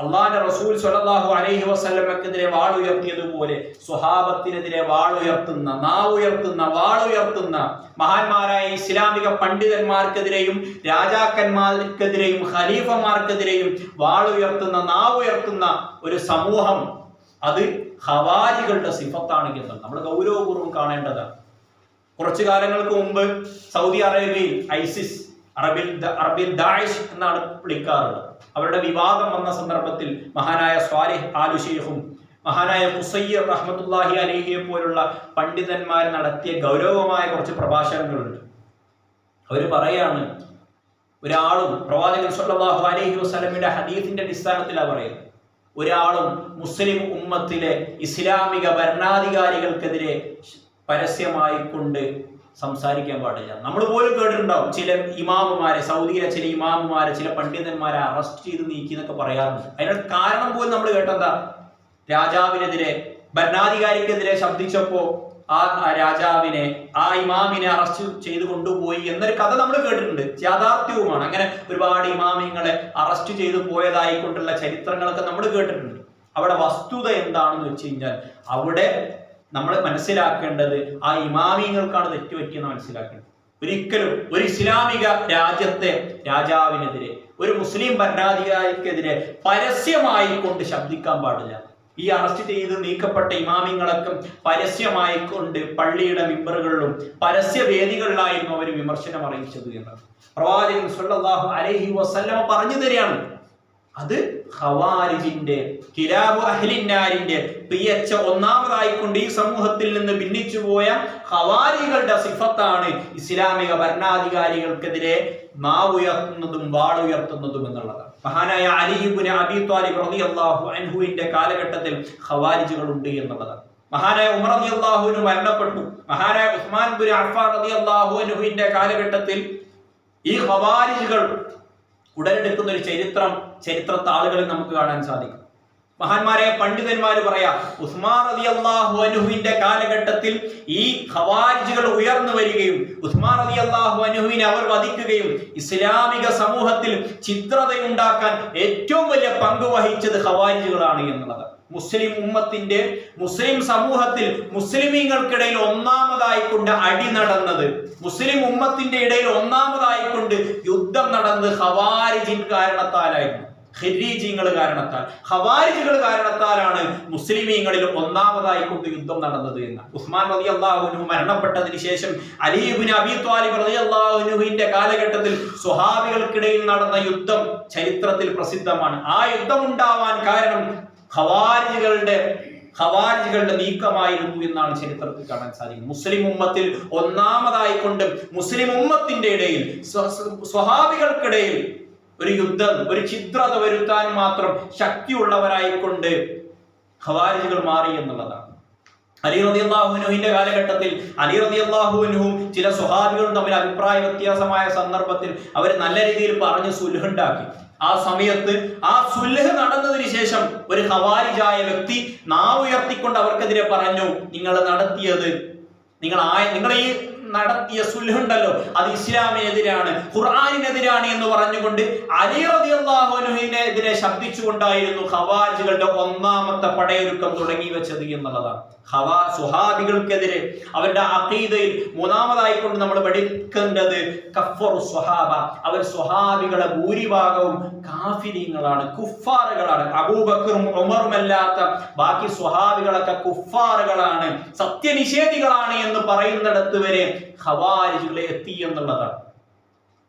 അള്ളാഹുവിന്റെ റസൂൽ സ്വല്ലല്ലാഹു അലൈഹി വസല്ലമക്കെതിരെ വാളുയർത്തിയതുപോലെ സ്വഹാബത്തിനെതിരെ വാളുയർത്തുന്ന, നാവുയർത്തുന്ന, വാളുയർത്തുന്ന മഹാന്മാരായ ഇസ്ലാമിക പണ്ഡിതന്മാർക്കെതിരെയും രാജാക്കന്മാർക്കെതിരെയും ഖലീഫമാർക്കെതിരെയും വാളുയർത്തുന്ന, നാവുയർത്തുന്ന ഒരു സമൂഹം, അത് ഖവാരികളുടെ സിഫത്താണ് എന്ന് നമ്മൾ ഗൗരവപൂർവ്വം കാണേണ്ടതാണ്. കുറച്ചു കാലങ്ങൾക്ക് മുമ്പ് സൗദി അറേബ്യയിൽ ഐസിസ്, അറബിൽ ദാഇഷ് എന്നാണ് വിളിക്കാറുള്ളത്, അവരുടെ വിവാദം വന്ന സന്ദർഭത്തിൽ മഹാനായ സ്വാലിഹ് ആലു ശൈഖും മഹാനായ ഖുസയ്യിർ റഹ്മത്തുള്ളാഹി അലൈഹിയെ പോലുള്ള പണ്ഡിതന്മാർ നടത്തിയ ഗൗരവമായ കുറച്ച് പ്രഭാഷണങ്ങളുണ്ട്. അവർ പറയാണ്, ഒരാളും പ്രവാചകൻ സ്വല്ലല്ലാഹു അലൈഹി വസല്ലമയുടെ ഹദീസിന്റെ അടിസ്ഥാനത്തിലാണ് പറയുന്നത്, ഒരാളും മുസ്ലിം ഉമ്മത്തിലെ ഇസ്ലാമിക ഭരണാധികാരികൾക്കെതിരെ പരസ്യമായി കൊണ്ട് സംസാരിക്കാൻ പാടില്ല. നമ്മൾ പോലും കേട്ടിട്ടുണ്ടാവും, ചില ഇമാമുമാരെ, സൗദിയിലെ ചില ഇമാമുമാരെ, ചില പണ്ഡിതന്മാരെ അറസ്റ്റ് ചെയ്ത് നീക്കി എന്നൊക്കെ പറയാറുണ്ട്. അതിനുള്ള കാരണം പോലും നമ്മൾ കേട്ടെന്താ, രാജാവിനെതിരെ, ഭരണാധികാരിക്കെതിരെ ശബ്ദിച്ചപ്പോ രാജാവിനെ, ആ ഇമാമിനെ അറസ്റ്റ് ചെയ്ത് കൊണ്ടുപോയി എന്നൊരു കഥ നമ്മൾ കേട്ടിട്ടുണ്ട്. യാഥാർത്ഥ്യവുമാണ്. അങ്ങനെ ഒരുപാട് ഇമാമിങ്ങളെ അറസ്റ്റ് ചെയ്തു പോയതായിക്കൊണ്ടുള്ള ചരിത്രങ്ങളൊക്കെ നമ്മൾ കേട്ടിട്ടുണ്ട്. അവിടെ വസ്തുത എന്താണെന്ന് വെച്ച് കഴിഞ്ഞാൽ അവിടെ നമ്മൾ മനസ്സിലാക്കേണ്ടത് ആ ഇമാമിങ്ങൾക്കാണ് തെറ്റുപറ്റിയെന്ന് മനസ്സിലാക്കേണ്ടത്. ഒരിക്കലും ഒരു ഇസ്ലാമിക രാജ്യത്തെ രാജാവിനെതിരെ, ഒരു മുസ്ലിം ഭരണാധികാരിക്കെതിരെ പരസ്യമായി കൊണ്ട് ശബ്ദിക്കാൻ പാടില്ല. ഈ അറസ്റ്റ് ചെയ്ത് നീക്കപ്പെട്ട ഇമാമിങ്ങളൊക്കെ പരസ്യമായി കൊണ്ട് പള്ളിയുടെ മിമ്പറുകളിലും പരസ്യവേദികളിലായിരുന്നു അവർ വിമർശനം അറിയിച്ചത് എന്ന് പ്രവാചകൻ സല്ലല്ലാഹു അലൈഹി വസല്ലമ പറഞ്ഞു തരികയാണ്. അത് ഖവാരിജിന്റെ, കിലാബു അഹ്ലിന്നാരിന്റെ പിയച്ച ഒന്നാമതായിക്കൊണ്ട് ഈ സമൂഹത്തിൽ നിന്ന് ഭിന്നിച്ചുപോയ ഖവാരികളുടെ സിഫത്താണ് ഇസ്ലാമിക ഭരണാധികാരികൾക്കെതിരെ നാവുയർത്തുന്നതും വാളുയർത്തുന്നതും എന്നുള്ളതാണ്. മഹാനായ അലി ഇബ്നു അബീ ത്വാലിബ് റളിയല്ലാഹു അൻഹുവിന്റെ കാലഘട്ടത്തിൽ ഖവാരിജുകൾ ഉണ്ട് എന്നുള്ളതാണ്. മഹാനായ ഉമർ റളിയല്ലാഹു അൻഹു മരണപ്പെട്ടു. മഹാനായ ഉസ്മാൻ ഇബ്നു അഫ്ഫാൻ റളിയല്ലാഹു അൻഹുവിന്റെ കാലഘട്ടത്തിൽ ഈ ഖവാരിജുകൾ ഉടലെടുക്കുന്ന ഒരു ചരിത്രത്താളുകളിൽ നമുക്ക് കാണാൻ സാധിക്കും. മഹാന്മാരെ പണ്ഡിതന്മാര് പറയാ, ഉസ്മാൻ റളിയല്ലാഹു അൻഹുവിന്റെ കാലഘട്ടത്തിൽ ഈ ഖവാരിജുകൾ ഉയർന്നു വരികയും ഉസ്മാൻ റളിയല്ലാഹു അൻഹുവിനെ അവർ വധിക്കുകയും ഇസ്ലാമിക സമൂഹത്തിൽ ചിത്രതയുണ്ടാക്കാൻ ഏറ്റവും വലിയ പങ്ക് വഹിച്ചത് ഖവാരിജുകളാണ് എന്നുള്ളത്. മുസ്ലിം സമൂഹത്തിൽ മുസ്ലിമീങ്ങൾക്കിടയിൽ ഒന്നാമതായിക്കൊണ്ട് അടി നടന്നത്, മുസ്ലിം ഉമ്മത്തിന്റെ ഇടയിൽ ഒന്നാമതായിക്കൊണ്ട് യുദ്ധം നടന്നത് ഖവാരിജിൻ കാരണത്താലായിരുന്നു. ഖിരീജികൾ കാരണത്താൽ, ഖവാരിജുകൾ കാരണത്താലാണ് മുസ്ലിമീങ്ങളിൽ ഒന്നാമതായിക്കൊണ്ട് യുദ്ധം നടന്നത് എന്ന്. ഉസ്മാൻ റളിയല്ലാഹു അൻഹു മരണപ്പെട്ടതിന് ശേഷം അലി ഇബ്നു അബീ ത്വാലിബ് റളിയല്ലാഹു അൻഹുവിന്റെ കാലഘട്ടത്തിൽ സ്വഹാബികൾക്കിടയിൽ നടന്ന യുദ്ധം ചരിത്രത്തിൽ പ്രസിദ്ധമാണ്. ആ യുദ്ധം ഉണ്ടാവാൻ കാരണം ഖവാരിജുകളുടെ നീക്കമായിരുന്നു എന്നാണ് ചരിത്രത്തിൽ കാണാൻ സാധിക്കുന്നത്. മുസ്ലിം ഉമ്മത്തിൽ ഒന്നാമതായിക്കൊണ്ട് മുസ്ലിം ഉമ്മത്തിന്റെ ഇടയിൽ, സ്വഹാബികൾക്കിടയിൽ ഒരു യുദ്ധം, ഒരു ഛിദ്രത വരുത്താൻ മാത്രം ശക്തിയുള്ളവരായിക്കൊണ്ട് ഖവാരിജുകൾ മാറി എന്നുള്ളതാണ്. അലി റളിയല്ലാഹു അൻഹുവിന്റെ കാലഘട്ടത്തിൽ അലി റളിയല്ലാഹു അൻഹുവും ചില സ്വഹാബികളും തമ്മിൽ അഭിപ്രായ വ്യത്യാസമായ സന്ദർഭത്തിൽ അവർ നല്ല രീതിയിൽ പറഞ്ഞ് സുൽഹുണ്ടാക്കി. ആ സമയത്ത് ആ സുൽഹ് നടന്നതിന് ശേഷം ഒരു ഖവാരിജായ വ്യക്തി നാവുയർത്തിക്കൊണ്ട് അവർക്കെതിരെ പറഞ്ഞു, നിങ്ങൾ ഈ നടത്തിയ സുൽഹുണ്ടല്ലോ അത് ഇസ്ലാമിനെതിരാണ്, ഖുർആനിനെതിരാണ് എന്ന് പറഞ്ഞുകൊണ്ട് അലി റളിയല്ലാഹു അൻഹുവിനെതിരെ ശബ്ദിച്ചുകൊണ്ടായിരുന്നു ഖവാരിജുകളുടെ ഒന്നാമത്തെ പടയൊരുക്കം തുടങ്ങി വെച്ചത് എന്നുള്ളതാണ്. സ്വഹാബികൾക്കെതിരെ അവരുടെ അഖീദയിൽ മൂന്നാമതായിക്കൊണ്ട് നമ്മൾ പഠിക്കേണ്ടത് കഫറു സ്വഹാബ. അവർ സ്വഹാബികളെ ഭൂരിഭാഗവും കാഫിരീങ്ങളാണ്, കുഫാറുകളാണ്. അബൂബക്കറും ഉമറും അല്ലാത്ത ബാക്കി സ്വഹാബികളൊക്കെ കുഫാറുകളാണ്, സത്യനിഷേധികളാണ് എന്ന് പറയുന്നിടത്ത് വരെ ഖവാരിജുകളെ എത്തി എന്നുള്ളതാണ്.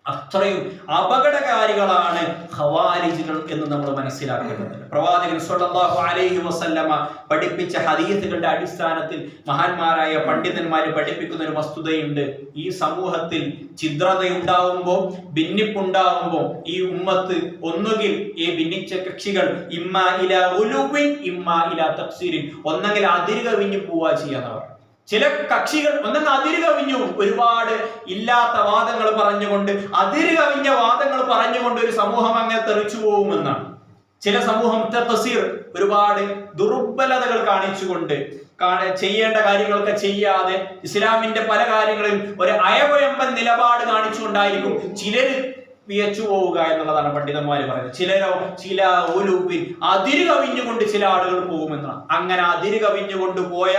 അത്രയും അപകടകാരികളാണ് ഖവാരിജുകൾ എന്ന് നമ്മൾ മനസ്സിലാക്കേണ്ടത്. പ്രവാചകൻ സ്വല്ലല്ലാഹു അലൈഹി വസല്ലമ പഠിപ്പിച്ച ഹദീസുകളുടെ അടിസ്ഥാനത്തിൽ മഹാന്മാരായ പണ്ഡിതന്മാർ പഠിപ്പിക്കുന്ന ഒരു വസ്തുതയുണ്ട്. ഈ സമൂഹത്തിൽ ഛിദ്രതയുണ്ടാവുമ്പോൾ, ഭിന്നിപ്പുണ്ടാവുമ്പോൾ ഈ ഉമ്മത്ത് ഒന്നുകിൽ ഈ ഭിന്നിച്ച കക്ഷികൾ ഇമ്മാ ഇലാ ഉലുവിൻ ഇമ്മാ ഇലാ തഖ്സീരിൻ, ഒന്നെങ്കിൽ അതിരുകവിഞ്ഞു പോവുക ചെയ്യാന്നവർ. ചില കക്ഷികൾ ഒന്നെങ്കിൽ അതിരുകവിഞ്ഞു ഒരുപാട് ഇല്ലാത്ത വാദങ്ങൾ പറഞ്ഞുകൊണ്ട്, അതിരുകവിഞ്ഞ വാദങ്ങൾ പറഞ്ഞുകൊണ്ട് ഒരു സമൂഹം അങ്ങനെ തെറിച്ചു പോകുമെന്നാണ്. ചില സമൂഹം തഖ്സീർ, ഒരുപാട് ദുർബലതകൾ കാണിച്ചുകൊണ്ട്, ചെയ്യേണ്ട കാര്യങ്ങളൊക്കെ ചെയ്യാതെ ഇസ്ലാമിന്റെ പല കാര്യങ്ങളിലും ഒരു അയവയമ്പൻ നിലപാട് കാണിച്ചുകൊണ്ടായിരിക്കും ചിലര് വിയച്ചു പോവുക എന്നുള്ളതാണ് പണ്ഡിതന്മാര് പറയുന്നത്. ചില ഉലുവിൻ അതിര് കവിഞ്ഞുകൊണ്ട് ചില ആളുകൾ പോകുമെന്നാണ്. അങ്ങനെ അതിര് കവിഞ്ഞുകൊണ്ട് പോയ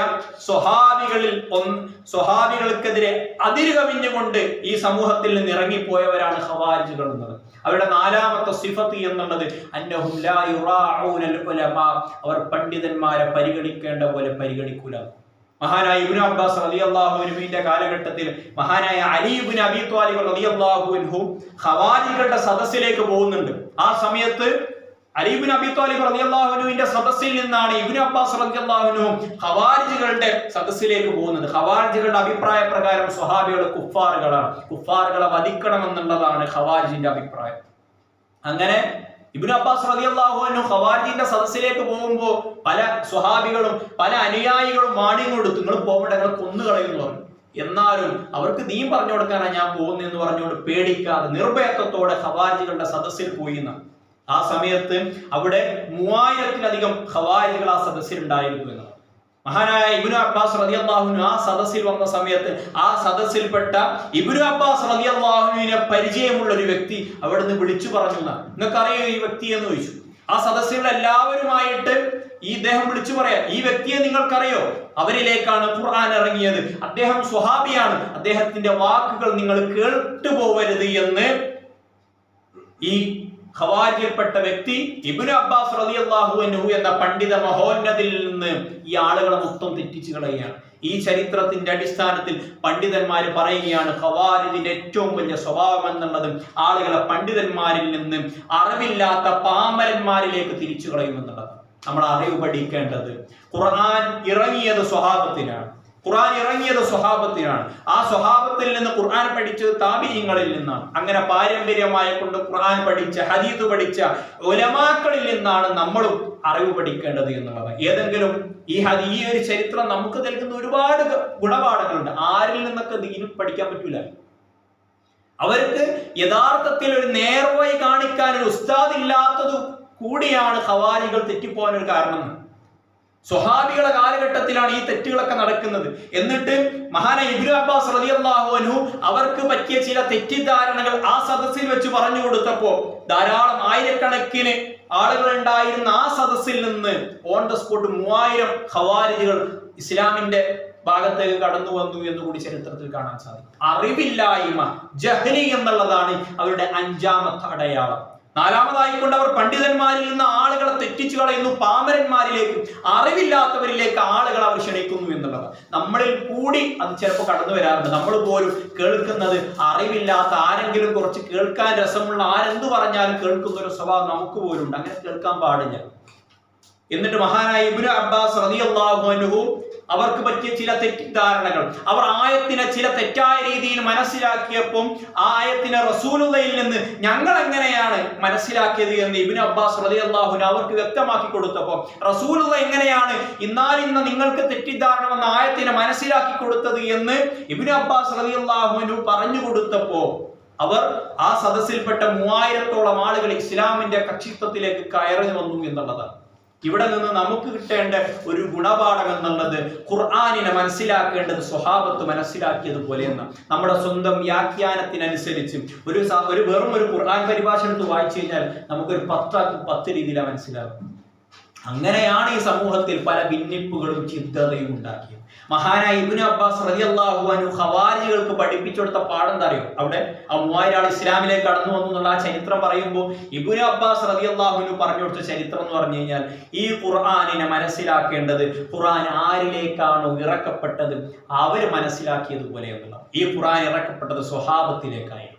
സ്വഹാബികൾക്കെതിരെ അതിര് കവിഞ്ഞുകൊണ്ട് ഈ സമൂഹത്തിൽ നിന്ന് ഇറങ്ങിപ്പോയവരാണ് ഖവാരിജുകൾ എന്നത്. അവരുടെ നാലാമത്തെ സിഫത്ത് എന്നുള്ളത് അന്നഹും ലാ യുറാഊനൽ ഉലമാ, അവർ പണ്ഡിതന്മാരെ പരിഗണിക്കേണ്ട പോലെ പരിഗണിക്കൂല. മഹാനായ ഇബ്നു അബ്ബാസ് റളിയല്ലാഹു അൻഹുവിന്റെ കാലഘട്ടത്തിൽ മഹാനായ അലി ഇബ്നു അബീ ത്വാലിബ് റളിയല്ലാഹു അൻഹു ഖവാരിജുകളുടെ സദസ്സിലേക്ക് പോകുന്നുണ്ട്. ആ സമയത്ത് അലി ഇബ്നു അബീ ത്വാലിബ് റളിയല്ലാഹു അൻഹുവിന്റെ സദസ്സിൽ നിന്നാണ് ഇബ്നു അബ്ബാസ് റളിയല്ലാഹു അൻഹു ഖവാരിജുകളുടെ സദസ്സിലേക്ക് പോകുന്നത്. ഖവാരിജുകളുടെ അഭിപ്രായ പ്രകാരം സ്വഹാബികൾ കുഫാറുകളാണ്, കുഫാറുകളെ വധിക്കണമെന്നുള്ളതാണ് ഖവാരിജിന്റെ അഭിപ്രായം. അങ്ങനെ ഇബ്നു അബ്ബാസ് റളിയല്ലാഹു അൻഹു ഖവാരിജിന്റെ സദസ്സിലേക്ക് പോകുമ്പോൾ പല സ്വഹാബികളും പല അനുയായികളും വാണിംഗ് കൊടുത്തു, നിങ്ങൾ പോകേണ്ട, നിങ്ങൾ കൊന്നുകളയെന്ന് പറഞ്ഞു. എന്നാലും അവർക്ക് ദീൻ പറഞ്ഞു കൊടുക്കാനാണ് ഞാൻ പോകുന്നതെന്ന് പറഞ്ഞുകൊണ്ട് പേടിക്കാതെ നിർഭയത്വത്തോടെ ഖവാരിജികളുടെ സദസ്സിൽ പോയി എന്നാണ്. ആ സമയത്ത് അവിടെ 3000-ലധികം ഖവാരിജികൾ ആ സദസ്സിൽ ഉണ്ടായിരുന്നു എന്നാണ്. മഹാനായ ഇബ്നു അബ്ബാസ് റളിയല്ലാഹു അൻഹു ആ സദസ്സിൽ വന്ന സമയത്ത് ആ സദസ്സിൽപ്പെട്ട ഇബ്നു അബ്ബാസ് റളിയല്ലാഹു അൻഹുവിനെ പരിചയമുള്ള ഒരു വ്യക്തി അവിടുന്ന് വിളിച്ചു പറഞ്ഞു, നിങ്ങൾക്കറിയോ ഈ വ്യക്തി എന്ന് ചോദിച്ചു. ആ സദസ്സിലുള്ള എല്ലാവരുമായിട്ട് ഈ ഇദ്ദേഹം വിളിച്ചു പറയാ, ഈ വ്യക്തിയെ നിങ്ങൾക്കറിയോ? അവരിലേക്കാണ് ഖുർആൻ ഇറങ്ങിയത്, അദ്ദേഹം സ്വഹാബിയാണ്, അദ്ദേഹത്തിന്റെ വാക്കുകൾ നിങ്ങൾ കേട്ടുപോകരുത് എന്ന് ഈ ഖവാരിജിൽപ്പെട്ട വ്യക്തി ഇബ്നു അബ്ബാസ് റളിയല്ലാഹു അൻഹു എന്ന പണ്ഡിത മഹോന്നതിൽ നിന്ന് ഈ ആളുകളെ മൊത്തം തെറ്റിച്ചു കളയുകയാണ്. ഈ ചരിത്രത്തിന്റെ അടിസ്ഥാനത്തിൽ പണ്ഡിതന്മാർ പറയുകയാണ്, ഖവാരിജിന്റെ ഏറ്റവും വലിയ സ്വഭാവം എന്നുള്ളത് ആളുകളെ പണ്ഡിതന്മാരിൽ നിന്ന് അറിവില്ലാത്ത പാമരന്മാരിലേക്ക് തിരിച്ചു കളയുമെന്നുള്ളത്. നമ്മൾ അറിവ് പഠിക്കേണ്ടത് ഖുർആൻ ഇറങ്ങിയത് സ്വഹാബത്തിനാണ്. ആ സ്വഹാബത്തിൽ നിന്ന് ഖുർആൻ പഠിച്ചത് താബിഈങ്ങളിൽ നിന്നാണ്. അങ്ങനെ പാരമ്പര്യമായി കൊണ്ട് ഖുർആൻ പഠിച്ച, ഹദീസ് പഠിച്ച ഉലമാക്കളിൽ നിന്നാണ് നമ്മളും അറിവ് പഠിക്കേണ്ടത് എന്നുള്ളത്. ഏതെങ്കിലും ഈ ഒരു ചരിത്രം നമുക്ക് നൽകുന്ന ഒരുപാട് ഗുണപാഠങ്ങളുണ്ട്. ആരിൽ നിന്നൊക്കെ ദീൻ പഠിക്കാൻ പറ്റൂല. അവർക്ക് യഥാർത്ഥത്തിൽ ഒരു നേർവഴി കാണിക്കാൻ ഒരു ഉസ്താദ് ഇല്ലാത്തത് കൂടിയാണ് ഖവാരികൾ തെറ്റിപ്പോകാൻ ഒരു കാരണം. സ്വഹാബികളുടെ കാലഘട്ടത്തിലാണ് ഈ തെറ്റുകളൊക്കെ നടക്കുന്നത്. എന്നിട്ട് മഹാനായ ഇബ്നു അബ്ബാസ് റളിയല്ലാഹു അൻഹു അവർക്ക് പറ്റിയ ചില തെറ്റിദ്ധാരണകൾ ആ സദസ്സിൽ വെച്ച് പറഞ്ഞു കൊടുത്തപ്പോൾ ധാരാളം ആയിരക്കണക്കിന് ആളുകൾ ഉണ്ടായിരുന്ന ആ സദസ്സിൽ നിന്ന് ഓൺ ദ സ്പോട്ട് 3000 ഖവാരിജികൾ ഇസ്ലാമിന്റെ ഭാഗത്തേക്ക് കടന്നു വന്നു എന്ന് കൂടി ചരിത്രത്തിൽ കാണാൻ സാധിക്കും. അറിവില്ലായ്മ, ജഹ്ലി എന്നുള്ളതാണ് അവരുടെ 5ാമത്തെ അടയാളം. 4ാമതായിക്കൊണ്ട് അവർ പണ്ഡിതന്മാരിൽ നിന്ന് ആളുകളെ തെറ്റിച്ചു കളയുന്നു, പാമരന്മാരിലേക്ക്, അറിവില്ലാത്തവരിലേക്ക് ആളുകളെ അവർ ക്ഷണിക്കുന്നു എന്നുള്ളത്. നമ്മളിൽ കൂടി അത് ചിലപ്പോൾ കടന്നു വരാറുണ്ട്. നമ്മൾ പോലും കേൾക്കുന്നത് അറിവില്ലാത്ത ആരെങ്കിലും, കുറച്ച് കേൾക്കാൻ രസമുള്ള ആരെന്ത് പറഞ്ഞാലും കേൾക്കുന്ന ഒരു സ്വഭാവം നമുക്ക് പോലും ഉണ്ട്. അങ്ങനെ കേൾക്കാൻ പാടില്ല. എന്നിട്ട് മഹാനായ ഇബ്നു അബ്ബാസ് റളിയല്ലാഹു അൻഹു അവർക്ക് പറ്റിയ ചില തെറ്റിദ്ധാരണകൾ, അവർ ആയത്തിനെ ചില തെറ്റായ രീതിയിൽ മനസ്സിലാക്കിയപ്പോൾ ആ ആയത്തിനെ റസൂലുള്ളാഹിയിൽ നിന്ന് ഞങ്ങൾ എങ്ങനെയാണ് മനസ്സിലാക്കിയത് എന്ന് ഇബ്നു അബ്ബാസ് റളിയല്ലാഹു അൻഹു അവർക്ക് വ്യക്തമാക്കി കൊടുത്തപ്പോൾ, റസൂലുള്ളാഹി എങ്ങനെയാണ് ഇന്നാലിന്ന നിങ്ങൾക്ക് തെറ്റിദ്ധാരണ എന്ന ആയത്തിനെ മനസ്സിലാക്കി കൊടുത്തത് എന്ന് ഇബ്നു അബ്ബാസ് റളിയല്ലാഹു അൻഹു പറഞ്ഞു കൊടുത്തപ്പോൾ അവർ ആ സദസ്സിൽപ്പെട്ട 3000-ഓളം ആളുകൾ ഇസ്ലാമിന്റെ കക്ഷിത്വത്തിലേക്ക് കയറി വന്നു എന്നുള്ളതാണ്. ഇവിടെ നിന്ന് നമുക്ക് കിട്ടേണ്ട ഒരു ഗുണപാഠം എന്നുള്ളത് ഖുർആനിനെ മനസ്സിലാക്കേണ്ടത് സ്വഹാബത്ത് മനസ്സിലാക്കിയതുപോലെ എന്ന നമ്മുടെ സ്വന്തം വ്യാഖ്യാനത്തിനനുസരിച്ച് വെറും ഒരു ഖുർആൻ പരിഭാഷ എടുത്ത് വായിച്ചു കഴിഞ്ഞാൽ നമുക്കൊരു 10 രീതിയിലാണ് മനസ്സിലാകും. അങ്ങനെയാണ് ഈ സമൂഹത്തിൽ പല ഭിന്നിപ്പുകളും ചിന്തതയും ഉണ്ടാക്കിയത്. മഹാനായ ഇബ്നു അബ്ബാസ് റളിയല്ലാഹു അൻഹു ഖവാരിജികൾക്ക് പഠിപ്പിച്ചു കൊടുത്ത പാഠം എന്താ അറിയോ? അവിടെ ആ 3000 ആൾ ഇസ്ലാമിലേക്ക് കടന്നു വന്നു എന്നുള്ള ആ ചരിത്രം പറയുമ്പോൾ ഇബ്നു അബ്ബാസ് റളിയല്ലാഹു അൻഹു പറഞ്ഞു കൊടുത്ത ചരിത്രം എന്ന് പറഞ്ഞു കഴിഞ്ഞാൽ, ഈ ഖുർആനിനെ മനസ്സിലാക്കേണ്ടത് ഖുർആൻ ആരിലേക്കാണോ ഇറക്കപ്പെട്ടത് അവർ മനസ്സിലാക്കിയതുപോലെ എന്നുള്ളത്. ഈ ഖുർആൻ ഇറക്കപ്പെട്ടത് സ്വഹാബത്തിലേക്കായി.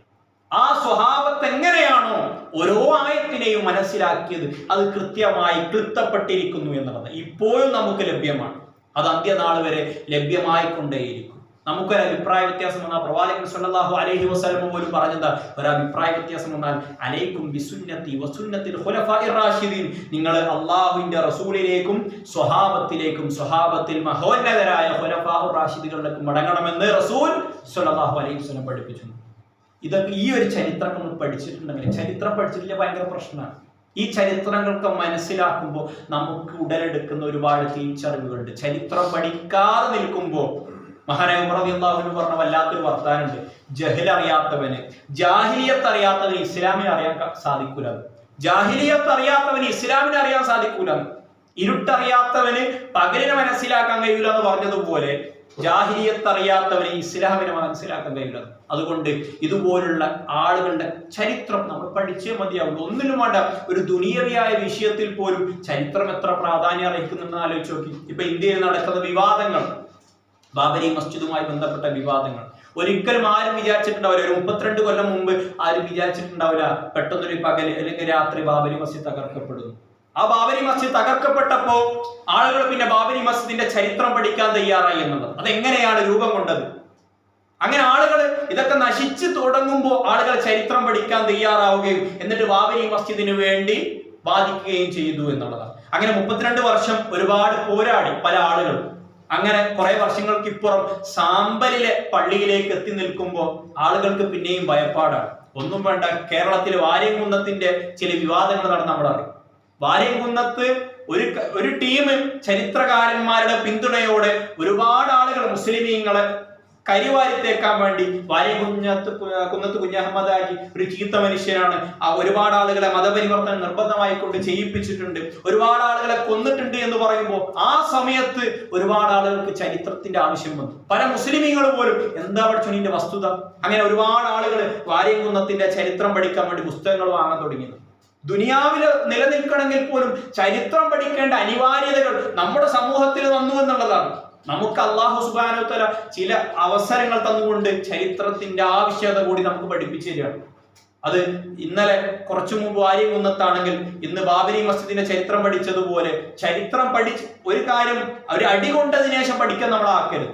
ആ സ്വഹാബത്ത് എങ്ങനെയാണോ ഓരോ ആയത്തിനെയും മനസ്സിലാക്കിയത് അത് കൃത്യമായി ക്ലിപ്തപ്പെട്ടിരിക്കുന്നു എന്നുള്ളത് ഇപ്പോഴും നമുക്ക് ലഭ്യമാണ്. അത് അന്ത്യനാൾ വരെ ലഭ്യമായിക്കൊണ്ടേയിരിക്കും. നമുക്കൊരു അഭിപ്രായ വ്യത്യാസം വന്നാൽ പ്രവാചകൻ സല്ലല്ലാഹു അലൈഹി വസല്ലം പോലും പറഞ്ഞത്, ഒരു അഭിപ്രായ വ്യത്യാസം വന്നാൽ അലൈക്കും ബിസുന്നതി വസുന്നത്തിൽ ഖുലഫാഇർ റാഷിദീൻ, നിങ്ങൾ അല്ലാഹുവിന്റെ റസൂലിലേക്കും സ്വഹാബത്തിലേക്കും സ്വഹാബത്തിൽ മഹോന്നതരായ ഖുലഫാഉർ റാഷിദുകളിലേക്കും മടങ്ങണമെന്ന് റസൂൽ സല്ലല്ലാഹു അലൈഹി വസല്ലം പഠിപ്പിച്ചു. ഇതൊക്കെ ഈ ഒരു ചരിത്രം നമ്മൾ പഠിച്ചിട്ടുണ്ടെങ്കിൽ, ചരിത്രം പഠിച്ചിട്ടില്ല ഭയങ്കര പ്രശ്നമാണ്. ഈ ചരിത്രങ്ങൾക്ക് മനസ്സിലാക്കുമ്പോൾ നമുക്ക് ഉടലെടുക്കുന്ന ഒരുപാട് തിരിച്ചറിവുകളുണ്ട്. ചരിത്രം പഠിക്കാതെ നിൽക്കുമ്പോൾ മഹാനായ ഉമർ റളിയല്ലാഹു അൻഹു പറഞ്ഞ വല്ലാത്തൊരു വർത്താനുണ്ട്, ജഹൽ അറിയാത്തവന്, ജാഹിലിയത്ത് അറിയാത്തവന് ഇസ്ലാമിനെ അറിയാൻ സാധിക്കൂല. ജാഹിലിയത്ത് അറിയാത്തവന് ഇസ്ലാമിനെ അറിയാൻ സാധിക്കൂല. ഇരുട്ടറിയാത്തവന് പകലിനെ മനസ്സിലാക്കാൻ കഴിയില്ല എന്ന് പറഞ്ഞതുപോലെ ജാഹിലിയത്ത് അറിയാത്തവനെ ഇസ്ലാമിനെ മനസ്സിലാക്കാൻ കഴിയില്ല. അതുകൊണ്ട് ഇതുപോലുള്ള ആളുകളുടെ ചരിത്രം നമ്മൾ പഠിച്ചേ മതിയാവുള്ളൂ. ഒന്നിനും വേണ്ട, ഒരു ദുനിയവിയായ വിഷയത്തിൽ പോലും ചരിത്രം എത്ര പ്രാധാന്യം അർഹിക്കുന്നെന്ന് ആലോചിച്ച് നോക്കി. ഇപ്പൊ ഇന്ത്യയിൽ നടക്കുന്ന വിവാദങ്ങൾ, ബാബരി മസ്ജിദുമായി ബന്ധപ്പെട്ട വിവാദങ്ങൾ, ഒരിക്കലും ആരും വിചാരിച്ചിട്ടുണ്ടാവില്ല, ഒരു 32 കൊല്ലം മുമ്പ് ആരും വിചാരിച്ചിട്ടുണ്ടാവില്ല പെട്ടെന്നൊരു പകൽ അല്ലെങ്കിൽ രാത്രി ബാബരി മസ്ജിദ് തകർക്കപ്പെടുന്നു. ആ ബാബരി മസ്ജിദ് തകർക്കപ്പെട്ടപ്പോ ആളുകൾ പിന്നെ ബാബരി മസ്ജിദിന്റെ ചരിത്രം പഠിക്കാൻ തയ്യാറായി എന്നുള്ളത്. അതെങ്ങനെയാണ് രൂപം കൊണ്ടത്? അങ്ങനെ ആളുകൾ ഇതൊക്കെ നശിച്ചു തുടങ്ങുമ്പോൾ ആളുകൾ ചരിത്രം പഠിക്കാൻ തയ്യാറാവുകയും എന്നിട്ട് ബാബരി മസ്ജിദിന് വേണ്ടി വാദിക്കുകയും ചെയ്തു എന്നുള്ളതാണ്. അങ്ങനെ 32 വർഷം ഒരുപാട് പോരാടി പല ആളുകളും. അങ്ങനെ കുറെ വർഷങ്ങൾക്ക് ഇപ്പുറം സാമ്പലിലെ പള്ളിയിലേക്ക് എത്തി നിൽക്കുമ്പോൾ ആളുകൾക്ക് പിന്നെയും ഭയപ്പാടാണ്. ഒന്നും വേണ്ട, കേരളത്തിലെ വാര്യംകുന്നത്തിന്റെ ചില വിവാദങ്ങൾ നടന്ന് നമ്മളറിയും. വാര്യംകുന്നത്ത് ഒരു ടീം ചരിത്രകാരന്മാരുടെ പിന്തുണയോടെ ഒരുപാട് ആളുകൾ മുസ്ലിമീങ്ങളെ കരിവാരിത്തേക്കാൻ വേണ്ടി കുന്നത്ത് കുഞ്ഞഹമ്മദ് ഹാജി ഒരു ചീത്ത മനുഷ്യനാണ്, ഒരുപാട് ആളുകളെ മതപരിവർത്തനം നിർബന്ധമായി കൊണ്ട് ചെയ്യിപ്പിച്ചിട്ടുണ്ട്, ഒരുപാട് ആളുകളെ കൊന്നിട്ടുണ്ട് എന്ന് പറയുമ്പോൾ ആ സമയത്ത് ഒരുപാട് ആളുകൾക്ക് ചരിത്രത്തിന്റെ ആവശ്യം വന്നു. പല മുസ്ലിമീങ്ങൾ പോലും എന്താ പഠിച്ചതിന്റെ വസ്തുത, അങ്ങനെ ഒരുപാട് ആളുകൾ വാര്യംകുന്നത്തിന്റെ ചരിത്രം പഠിക്കാൻ വേണ്ടി പുസ്തകങ്ങൾ വാങ്ങാൻ തുടങ്ങിയത്. ദുനിയാവിൽ നിലനിൽക്കണമെങ്കിൽ പോലും ചരിത്രം പഠിക്കേണ്ട അനിവാര്യതകൾ നമ്മുടെ സമൂഹത്തിൽ വന്നു എന്നുള്ളതാണ്. നമുക്ക് അല്ലാഹു സുബ്ഹാനഹു വ തആല ചില അവസരങ്ങൾ തന്നുകൊണ്ട് ചരിത്രത്തിന്റെ ആവശ്യകത കൂടി നമുക്ക് പഠിപ്പിച്ചു തരികയാണ്. അത് ഇന്നലെ കുറച്ചു മുമ്പ് വാര്യംകുന്നത്താണെങ്കിൽ ഇന്ന് ബാബരി മസ്ജിദിന്റെ ചരിത്രം പഠിച്ചതുപോലെ ചരിത്രം പഠിച്ച് ഒരു കാര്യം ഒരു അടി കൊണ്ടതിനു ശേഷം പഠിക്കാൻ നമ്മൾ ആക്കരുത്.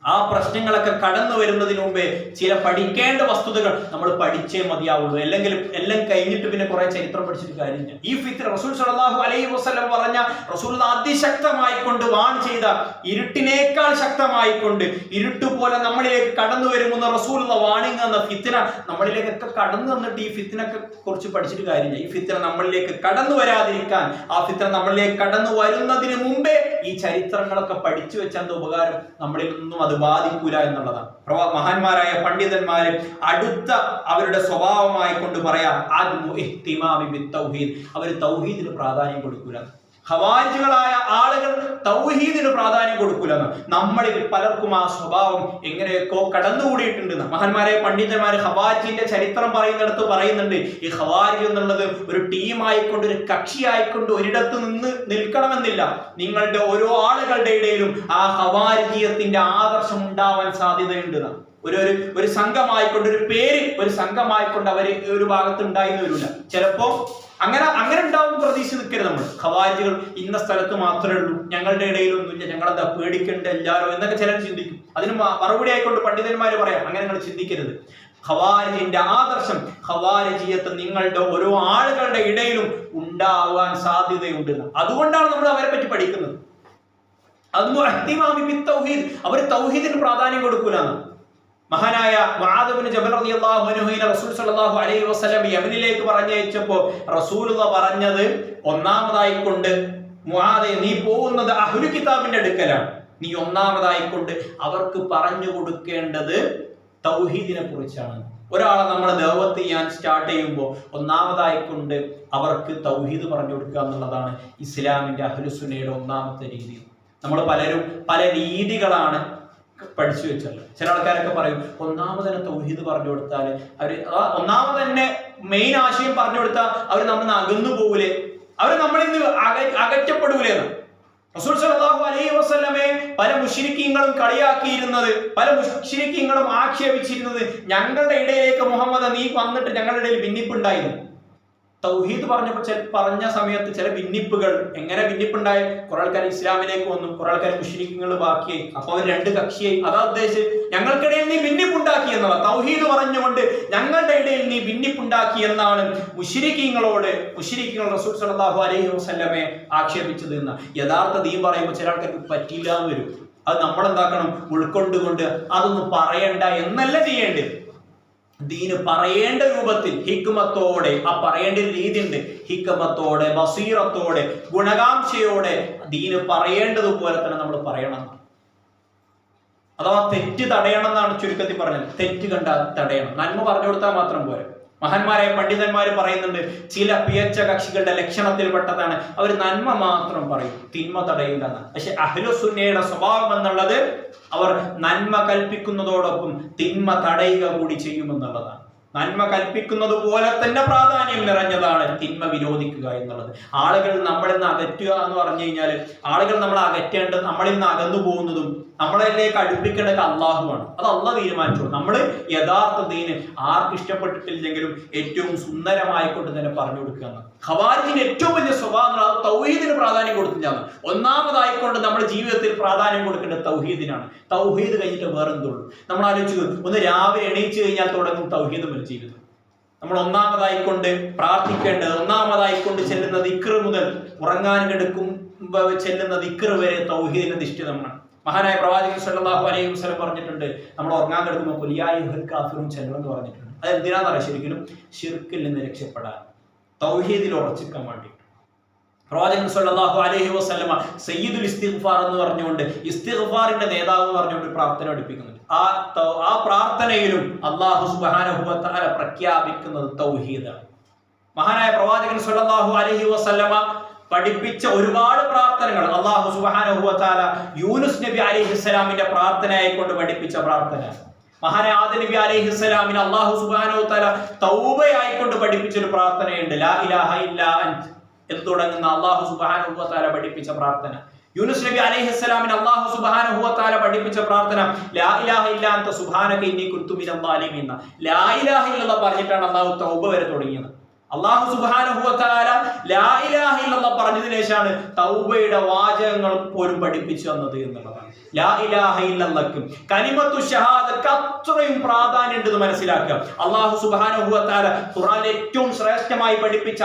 ആ പ്രശ്നങ്ങളൊക്കെ കടന്നു വരുന്നതിന് മുമ്പേ ചില പഠിക്കേണ്ട വസ്തുതകൾ നമ്മൾ പഠിച്ചേ മതിയാവുള്ളൂ. അല്ലെങ്കിൽ എല്ലാം കഴിഞ്ഞിട്ട് പിന്നെ കുറെ ചരിത്രം പഠിച്ചിട്ട് കാര്യമില്ല. ഈ ഫിത്ന റസൂൽ സ്വല്ലല്ലാഹു അലൈഹി വസല്ലം പറഞ്ഞ, റസൂൽ അതിശക്തമായിക്കൊണ്ട് വാൺ ചെയ്ത, ഇരുട്ടിനേക്കാൾ ശക്തമായിക്കൊണ്ട് ഇരുട്ട് പോലെ നമ്മളിലേക്ക് കടന്നു വരുമെന്ന റസൂൽ വാണിംഗ് എന്ന ഫിത്ന നമ്മളിലേക്കൊക്കെ കടന്നു വന്നിട്ട് ഈ ഫിത്നൊക്കെ കുറിച്ച് പഠിച്ചിട്ട് കാര്യമില്ല. ഈ ഫിത്ന നമ്മളിലേക്ക് കടന്നു വരാതിരിക്കാൻ, ആ ഫിത്ന നമ്മളിലേക്ക് കടന്നു വരുന്നതിന് മുമ്പേ ഈ ചരിത്രങ്ങളൊക്കെ പഠിച്ചു വെച്ചാൽ ഉപകാരം നമ്മളിൽ നിന്നും അത് ബാധിക്കൂല എന്നുള്ളതാണ്. മഹാന്മാരായ പണ്ഡിതന്മാര് അടുത്ത അവരുടെ സ്വഭാവമായി കൊണ്ട് പറയാം, അവർ തൗഹീദിന് പ്രാധാന്യം കൊടുക്കൂല. ഖവാരിജുകളായ ആളുകൾ തൗഹീദിന് പ്രാധാന്യം കൊടുക്കൂല. നമ്മളിൽ പലർക്കും ആ സ്വഭാവം എങ്ങനെയൊക്കെ കടന്നുകൂടിയിട്ടുണ്ടെന്ന് മഹാന്മാരായ പണ്ഡിതന്മാര് ഖവാരിജിന്റെ ചരിത്രം പറയുന്നിടത്ത് പറയുന്നുണ്ട്. ഈ ഖവാരിജ് എന്നുള്ളത് ഒരു ടീമായിക്കൊണ്ട്, ഒരു കക്ഷിയായിക്കൊണ്ട് ഒരിടത്ത് നിന്ന് നിൽക്കണമെന്നില്ല. നിങ്ങളുടെ ഓരോ ആളുകളുടെ ഇടയിലും ആ ഖവാരിജിയത്തിന്റെ ആദർശം ഉണ്ടാവാൻ സാധ്യതയുണ്ട്. ഒരു സംഘമായിക്കൊണ്ട്, ഒരു പേര് ഒരു സംഘമായിക്കൊണ്ട് അവര് ഒരു ഭാഗത്ത് ഉണ്ടായിന്ന് വരില്ല. ചിലപ്പോ അങ്ങനെ ഉണ്ടാവും പ്രതീക്ഷ നിൽക്കരുത്. നമ്മൾ ഖവാരിജുകൾ ഇന്ന സ്ഥലത്ത് മാത്രമേ ഉള്ളൂ, ഞങ്ങളുടെ ഇടയിലൊന്നുമില്ല, ഞങ്ങളെന്താ പേടിക്കേണ്ട എല്ലാവരും എന്നൊക്കെ ചിലർ ചിന്തിക്കും. അതിന് മറുപടി ആയിക്കൊണ്ട് പണ്ഡിതന്മാര് പറയാം, അങ്ങനെ നിങ്ങൾ ചിന്തിക്കരുത്. ഖവാരിജിന്റെ ആദർശം, ഖവാരിജിയത്ത് നിങ്ങളുടെ ഓരോ ആളുകളുടെ ഇടയിലും ഉണ്ടാവാൻ സാധ്യതയുണ്ട്. അതുകൊണ്ടാണ് നമ്മൾ അവരെ പറ്റി പഠിക്കുന്നത്. അവർ തൗഹീദിന് പ്രാധാന്യം കൊടുക്കൂലാണ്. മഹാനായ മുആദ് ഇബ്നു ജബൽ റളിയല്ലാഹു അൻഹുവിനെ റസൂൽ സ്വല്ലല്ലാഹു അലൈഹി വസല്ലം യമനിലേക്ക് പറഞ്ഞയച്ചപ്പോൾ റസൂലുള്ളാഹി പറഞ്ഞത്, ഒന്നാമതായി കൊണ്ട് മുആദേ, നീ പോകുന്നത് അഹ്ലു കിതാബിന്റെ അടുക്കലാണ്. നീ ഒന്നാമതായി കൊണ്ട് അവർക്ക് പറഞ്ഞു കൊടുക്കേണ്ടത് തൗഹീദിനെ കുറിച്ചാണ്. ഒരാളെ നമ്മൾ ദഅവത്ത് ചെയ്യാൻ സ്റ്റാർട്ട് ചെയ്യുമ്പോൾ ഒന്നാമതായി കൊണ്ട് അവർക്ക് തൗഹീദ് പറഞ്ഞു കൊടുക്കുക എന്നുള്ളതാണ് ഇസ്ലാമിന്റെ അഹ്ലുസുന്നയുടെ ഒന്നാമത്തെ രീതി. നമ്മൾ പലരും പല രീതികളാണ് പഠിച്ചു വെച്ചല്ലോ. ചില ആൾക്കാരൊക്കെ പറയും, ഒന്നാമത് തന്നെ തൗഹീദ് പറഞ്ഞു കൊടുത്താൽ അവര് ഒന്നാമത് തന്നെ മെയിൻ ആശയം പറഞ്ഞു കൊടുത്താൽ അവർ നമ്മൾ അകന്നു പോകൂലേ, അവർ നമ്മളിൽ നിന്ന് അകറ്റപ്പെടൂലെന്ന്. റസൂൽ സ്വല്ലല്ലാഹു അലൈഹി വസല്ലമയെ പല മുശ്രിക്കീങ്ങളും കളിയാക്കിയിരുന്നത്, പല മുശ്രിക്കീങ്ങളും ആക്ഷേപിച്ചിരുന്നത്, ഞങ്ങളുടെ ഇടയിലേക്ക് മുഹമ്മദ് നീ വന്നിട്ട് ഞങ്ങളുടെ ഇടയിൽ ഭിന്നിപ്പുണ്ടായിരുന്നു. തൗഹീദ് പറഞ്ഞ സമയത്ത് ചില ഭിന്നിപ്പുകൾ, എങ്ങനെ ഭിന്നിപ്പുണ്ടായ, കുറെ ആൾക്കാർ ഇസ്ലാമിലേക്ക് വന്നു, കുറെ ആൾക്കാർ മുശ്രിക്കുകൾ ബാക്കിയായി. അപ്പൊ അവർ രണ്ട് കക്ഷിയായി. അതാ ഉദ്ദേശിച്ച് ഞങ്ങൾക്കിടയിൽ നീ ഭിന്നിപ്പുണ്ടാക്കി എന്നവർ തൗഹീദ് പറഞ്ഞുകൊണ്ട് ഞങ്ങളുടെ ഇടയിൽ നീ ഭിന്നിപ്പുണ്ടാക്കി എന്നാണ് മുശ്രിക്കുകൾ റസൂൽ സ്വല്ലല്ലാഹു അലൈഹി വസല്ലമയെ ആക്ഷേപിച്ചത് എന്ന്. യഥാർത്ഥ ദീൻ പറയുമ്പോൾ ചില ആൾക്കാർക്ക് പറ്റില്ല എന്ന് വരും. അത് നമ്മളെന്താക്കണം, ഉൾക്കൊണ്ടുകൊണ്ട് അതൊന്നും പറയണ്ട എന്നല്ല ചെയ്യേണ്ടത്. ദീന് പറയേണ്ട രൂപത്തിൽ ഹിക്മത്തോടെ, ആ പറയേണ്ട രീതി ഉണ്ട്, ഹിക്മത്തോടെ, ബസീറത്തോടെ, ഗുണകാംക്ഷയോടെ ദീന് പറയേണ്ടതുപോലെ തന്നെ നമ്മൾ പറയണം. അഥവാ തെറ്റ് തടയണം എന്നാണ് ചുരുക്കത്തിൽ പറഞ്ഞത്. തെറ്റ് കണ്ടാൽ തടയണം, നന്മ പറഞ്ഞു കൊടുത്താൽ മാത്രം പോരെ. മഹാന്മാരായ പണ്ഡിതന്മാർ പറയുന്നുണ്ട്, ചില പിയച്ച കക്ഷികളുടെ ലക്ഷണത്തിൽപ്പെട്ടതാണ് അവർ നന്മ മാത്രം പറയും, തിന്മ തടയില്ലെന്ന്. പക്ഷെ അഹ്ലുസുന്നയുടെ സ്വഭാവം എന്നുള്ളത് അവർ നന്മ കൽപ്പിക്കുന്നതോടൊപ്പം തിന്മ തടയുക കൂടി ചെയ്യുമെന്നുള്ളതാണ്. നന്മ കൽപ്പിക്കുന്നത് പോലെ തന്നെ പ്രാധാന്യം നിറഞ്ഞതാണ് തിന്മ വിരോധിക്കുക എന്നുള്ളത്. ആളുകൾ നമ്മളിൽ നിന്ന് അകറ്റുക എന്ന് പറഞ്ഞു കഴിഞ്ഞാൽ, ആളുകൾ നമ്മളെ അകറ്റേണ്ടത്, നമ്മളിൽ നിന്ന് അകന്നു പോകുന്നതും നമ്മളിലേക്ക് അടുപ്പിക്കേണ്ടത് അള്ളാഹുവാണ്. അത് അള്ളാഹ് തീരുമാനിച്ചു. നമ്മൾ യഥാർത്ഥ ദീന് ആർക്ക് ഇഷ്ടപ്പെട്ടിട്ടില്ലെങ്കിലും ഏറ്റവും സുന്ദരമായിക്കൊണ്ട് തന്നെ പറഞ്ഞു കൊടുക്കുക. ഖവാരിജിന് ഏറ്റവും വലിയ സ്വഭാവം തൗഹീദിന് പ്രാധാന്യം കൊടുത്തില്ല. ഒന്നാമതായിക്കൊണ്ട് നമ്മുടെ ജീവിതത്തിൽ പ്രാധാന്യം കൊടുക്കേണ്ടത് തൗഹീദിനാണ്. തൗഹീദ് കഴിഞ്ഞിട്ട് വേറെന്തുള്ളൂ. നമ്മൾ ആലോചിച്ചു, ഒന്ന് രാവിലെ എണീച്ചു കഴിഞ്ഞാൽ തുടങ്ങും തൗഹീദ് ഒരു ജീവിതം. നമ്മൾ ഒന്നാമതായിക്കൊണ്ട് പ്രാർത്ഥിക്കേണ്ടത്, ഒന്നാമതായിക്കൊണ്ട് ചെല്ലുന്ന ദിക്ർ മുതൽ ഉറങ്ങാൻ കിടക്കും ചെല്ലുന്ന ദിക്ർ വരെ തൗഹീദിന് അധിഷ്ഠിതമാണ്. മഹാനായ പ്രവാചകൻ സല്ലല്ലാഹു അലൈഹി വസല്ലം പറഞ്ഞിട്ടുണ്ട്, നമ്മൾ ഉറങ്ങാൻ കിടക്കുമ്പോൾ ഖുൽ യാ അയ്യുഹൽ കാഫിറൂൻ ചെല്ലണമെന്ന് പറഞ്ഞിട്ടുണ്ട്. അത് എന്തിനാണെന്ന് അറിയാം, ശരിക്കും ശിർക്കിൽ നിന്ന് രക്ഷപ്പെടാൻ, തൗഹീദിൽ ഉറച്ചിക്കാൻ വേണ്ടി. പ്രവാചകൻ സല്ലല്ലാഹു അലൈഹി വസല്ലമ സയ്യിദുൽ ഇസ്തിഗ്ഫാർ എന്ന് പറഞ്ഞുകൊണ്ട് ഇസ്തിഗ്ഫാറിന്റെ നേതാവ് എന്ന് പറഞ്ഞുകൊണ്ട് പ്രാർത്ഥന പഠിപ്പിക്കുന്നുണ്ട്. ആ പ്രാർത്ഥനയിലും അല്ലാഹു സുബ്ഹാനഹു വ തആല പ്രഖ്യാപിക്കുന്നത് തൗഹീദാണ്. മഹാനായ പ്രവാചകൻ സല്ലല്ലാഹു അലൈഹി വസല്ലമ പഠിപ്പിച്ച ഒരുപാട് പ്രാർത്ഥനകൾ അല്ലാഹു സുബ്ഹാനഹു വ തആല യൂനുസ് നബി അലൈഹിസ്സലാമിന്റെ പ്രാർത്ഥനയായിക്കൊണ്ട് പഠിപ്പിച്ച പ്രാർത്ഥന, മഹാനായ ആദം നബി അലൈഹിസ്സലാമിന് അല്ലാഹു സുബ്ഹാനഹു വ തആല തൗബയായിക്കൊണ്ട് പഠിപ്പിച്ച ഒരു പ്രാർത്ഥനയുണ്ട്, ലാ ഇലാഹ ഇല്ലാ അൻത എന്ന് തുടങ്ങുന്ന അല്ലാഹു സുബ്ഹാനഹു വ തആല പഠിപ്പിച്ച പ്രാർത്ഥന. യൂനുസ് നബി അലൈഹിസ്സലാമിന് അല്ലാഹു സുബ്ഹാനഹു വ തആല പഠിപ്പിച്ച പ്രാർത്ഥന ലാ ഇലാഹ ഇല്ലാ അൻത സുബ്ഹാനക ഇന്നി കുൻതു മിനൽ ളാലിമീൻ. ലാ ഇലാഹ ഇല്ലല്ലാഹ് പറഞ്ഞിട്ടാണ് അല്ലാഹു തൗബ വരെ തുടങ്ങിയത്. അല്ലാഹു സുബ്ഹാനഹു വ തആല ലാ ഇലാഹ ഇല്ലല്ലാഹ് പറഞ്ഞതിനു ശേഷമാണ് തൗബയുടെ വാചകങ്ങൾ പോലും പഠിപ്പിച്ചു തന്നത് എന്നുള്ളതാണ്. ലാ ഇലാഹ ഇല്ലല്ലാഹ് കലിമത്തു ഷഹാദത്ത് അത്രയും പ്രാധാന്യം ഉണ്ടെന്ന് മനസ്സിലാക്കുക. അല്ലാഹു സുബ്ഹാനഹു വ തആല ഖുർആനിൽ ഏറ്റവും ശ്രേഷ്ഠമായി പഠിപ്പിച്ച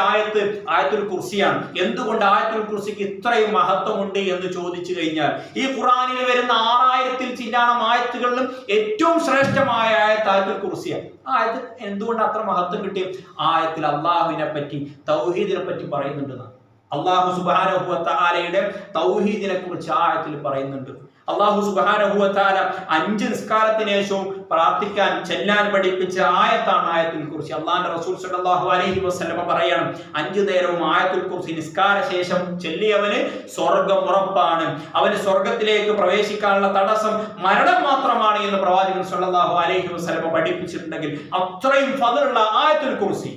ആയത്തുൽ കുർസിയാണ്. എന്തുകൊണ്ട് ആയത്തുൽ കുർസിക്ക് ഇത്രയും മഹത്വമുണ്ട് എന്ന് ചോദിച്ചു കഴിഞ്ഞാൽ, ഈ ഖുർആനിൽ വരുന്ന 6000-ൽ ചില്ലാനം ആയത്തുകളിലും ഏറ്റവും ശ്രേഷ്ഠമായ ആയത്തുൽ കുർസിയാണ്. ആയത്ത് എന്തുകൊണ്ട് അത്ര മഹത്വം കിട്ടി? ആയത്തിൽ അള്ളാഹുവിനെ പറ്റി, തൗഹീദിനെ പറ്റി പറയുന്നുണ്ടെന്ന്. അല്ലാഹു സുബ്ഹാനഹു വ തആലയുടെ തൗഹീദിനെ കുറിച്ച് ആയത്തിൽ പറയുന്നുണ്ട്. അല്ലാഹു സുബ്ഹാനഹു വ തആല 5 നിസ്കാരത്തിന് ശേഷവും പ്രാർത്ഥിക്കാൻ ചെല്ലാൻ പഠിപ്പിച്ച ആയത്താണ് ആയത്തുൽ കുർസി. അല്ലാഹുവിന്റെ റസൂൽ സല്ലല്ലാഹു അലൈഹി വസല്ലം പറയാണ്, 5 നേരവും ആയത്തുൽ കുർസി നിസ്കാര ശേഷം ചൊല്ലിയവന് സ്വർഗ്ഗം ഉറപ്പാണ്, അവന് സ്വർഗ്ഗത്തിലേക്ക് പ്രവേശിക്കാനുള്ള തടസ്സം മരണം മാത്രമാണ് എന്ന് പ്രവാചകൻ സല്ലല്ലാഹു അലൈഹി വസല്ലം പഠിപ്പിച്ചിട്ടുണ്ടെങ്കിൽ അത്രയും ഫضലുള്ള ആയത്തുൽ കുർസി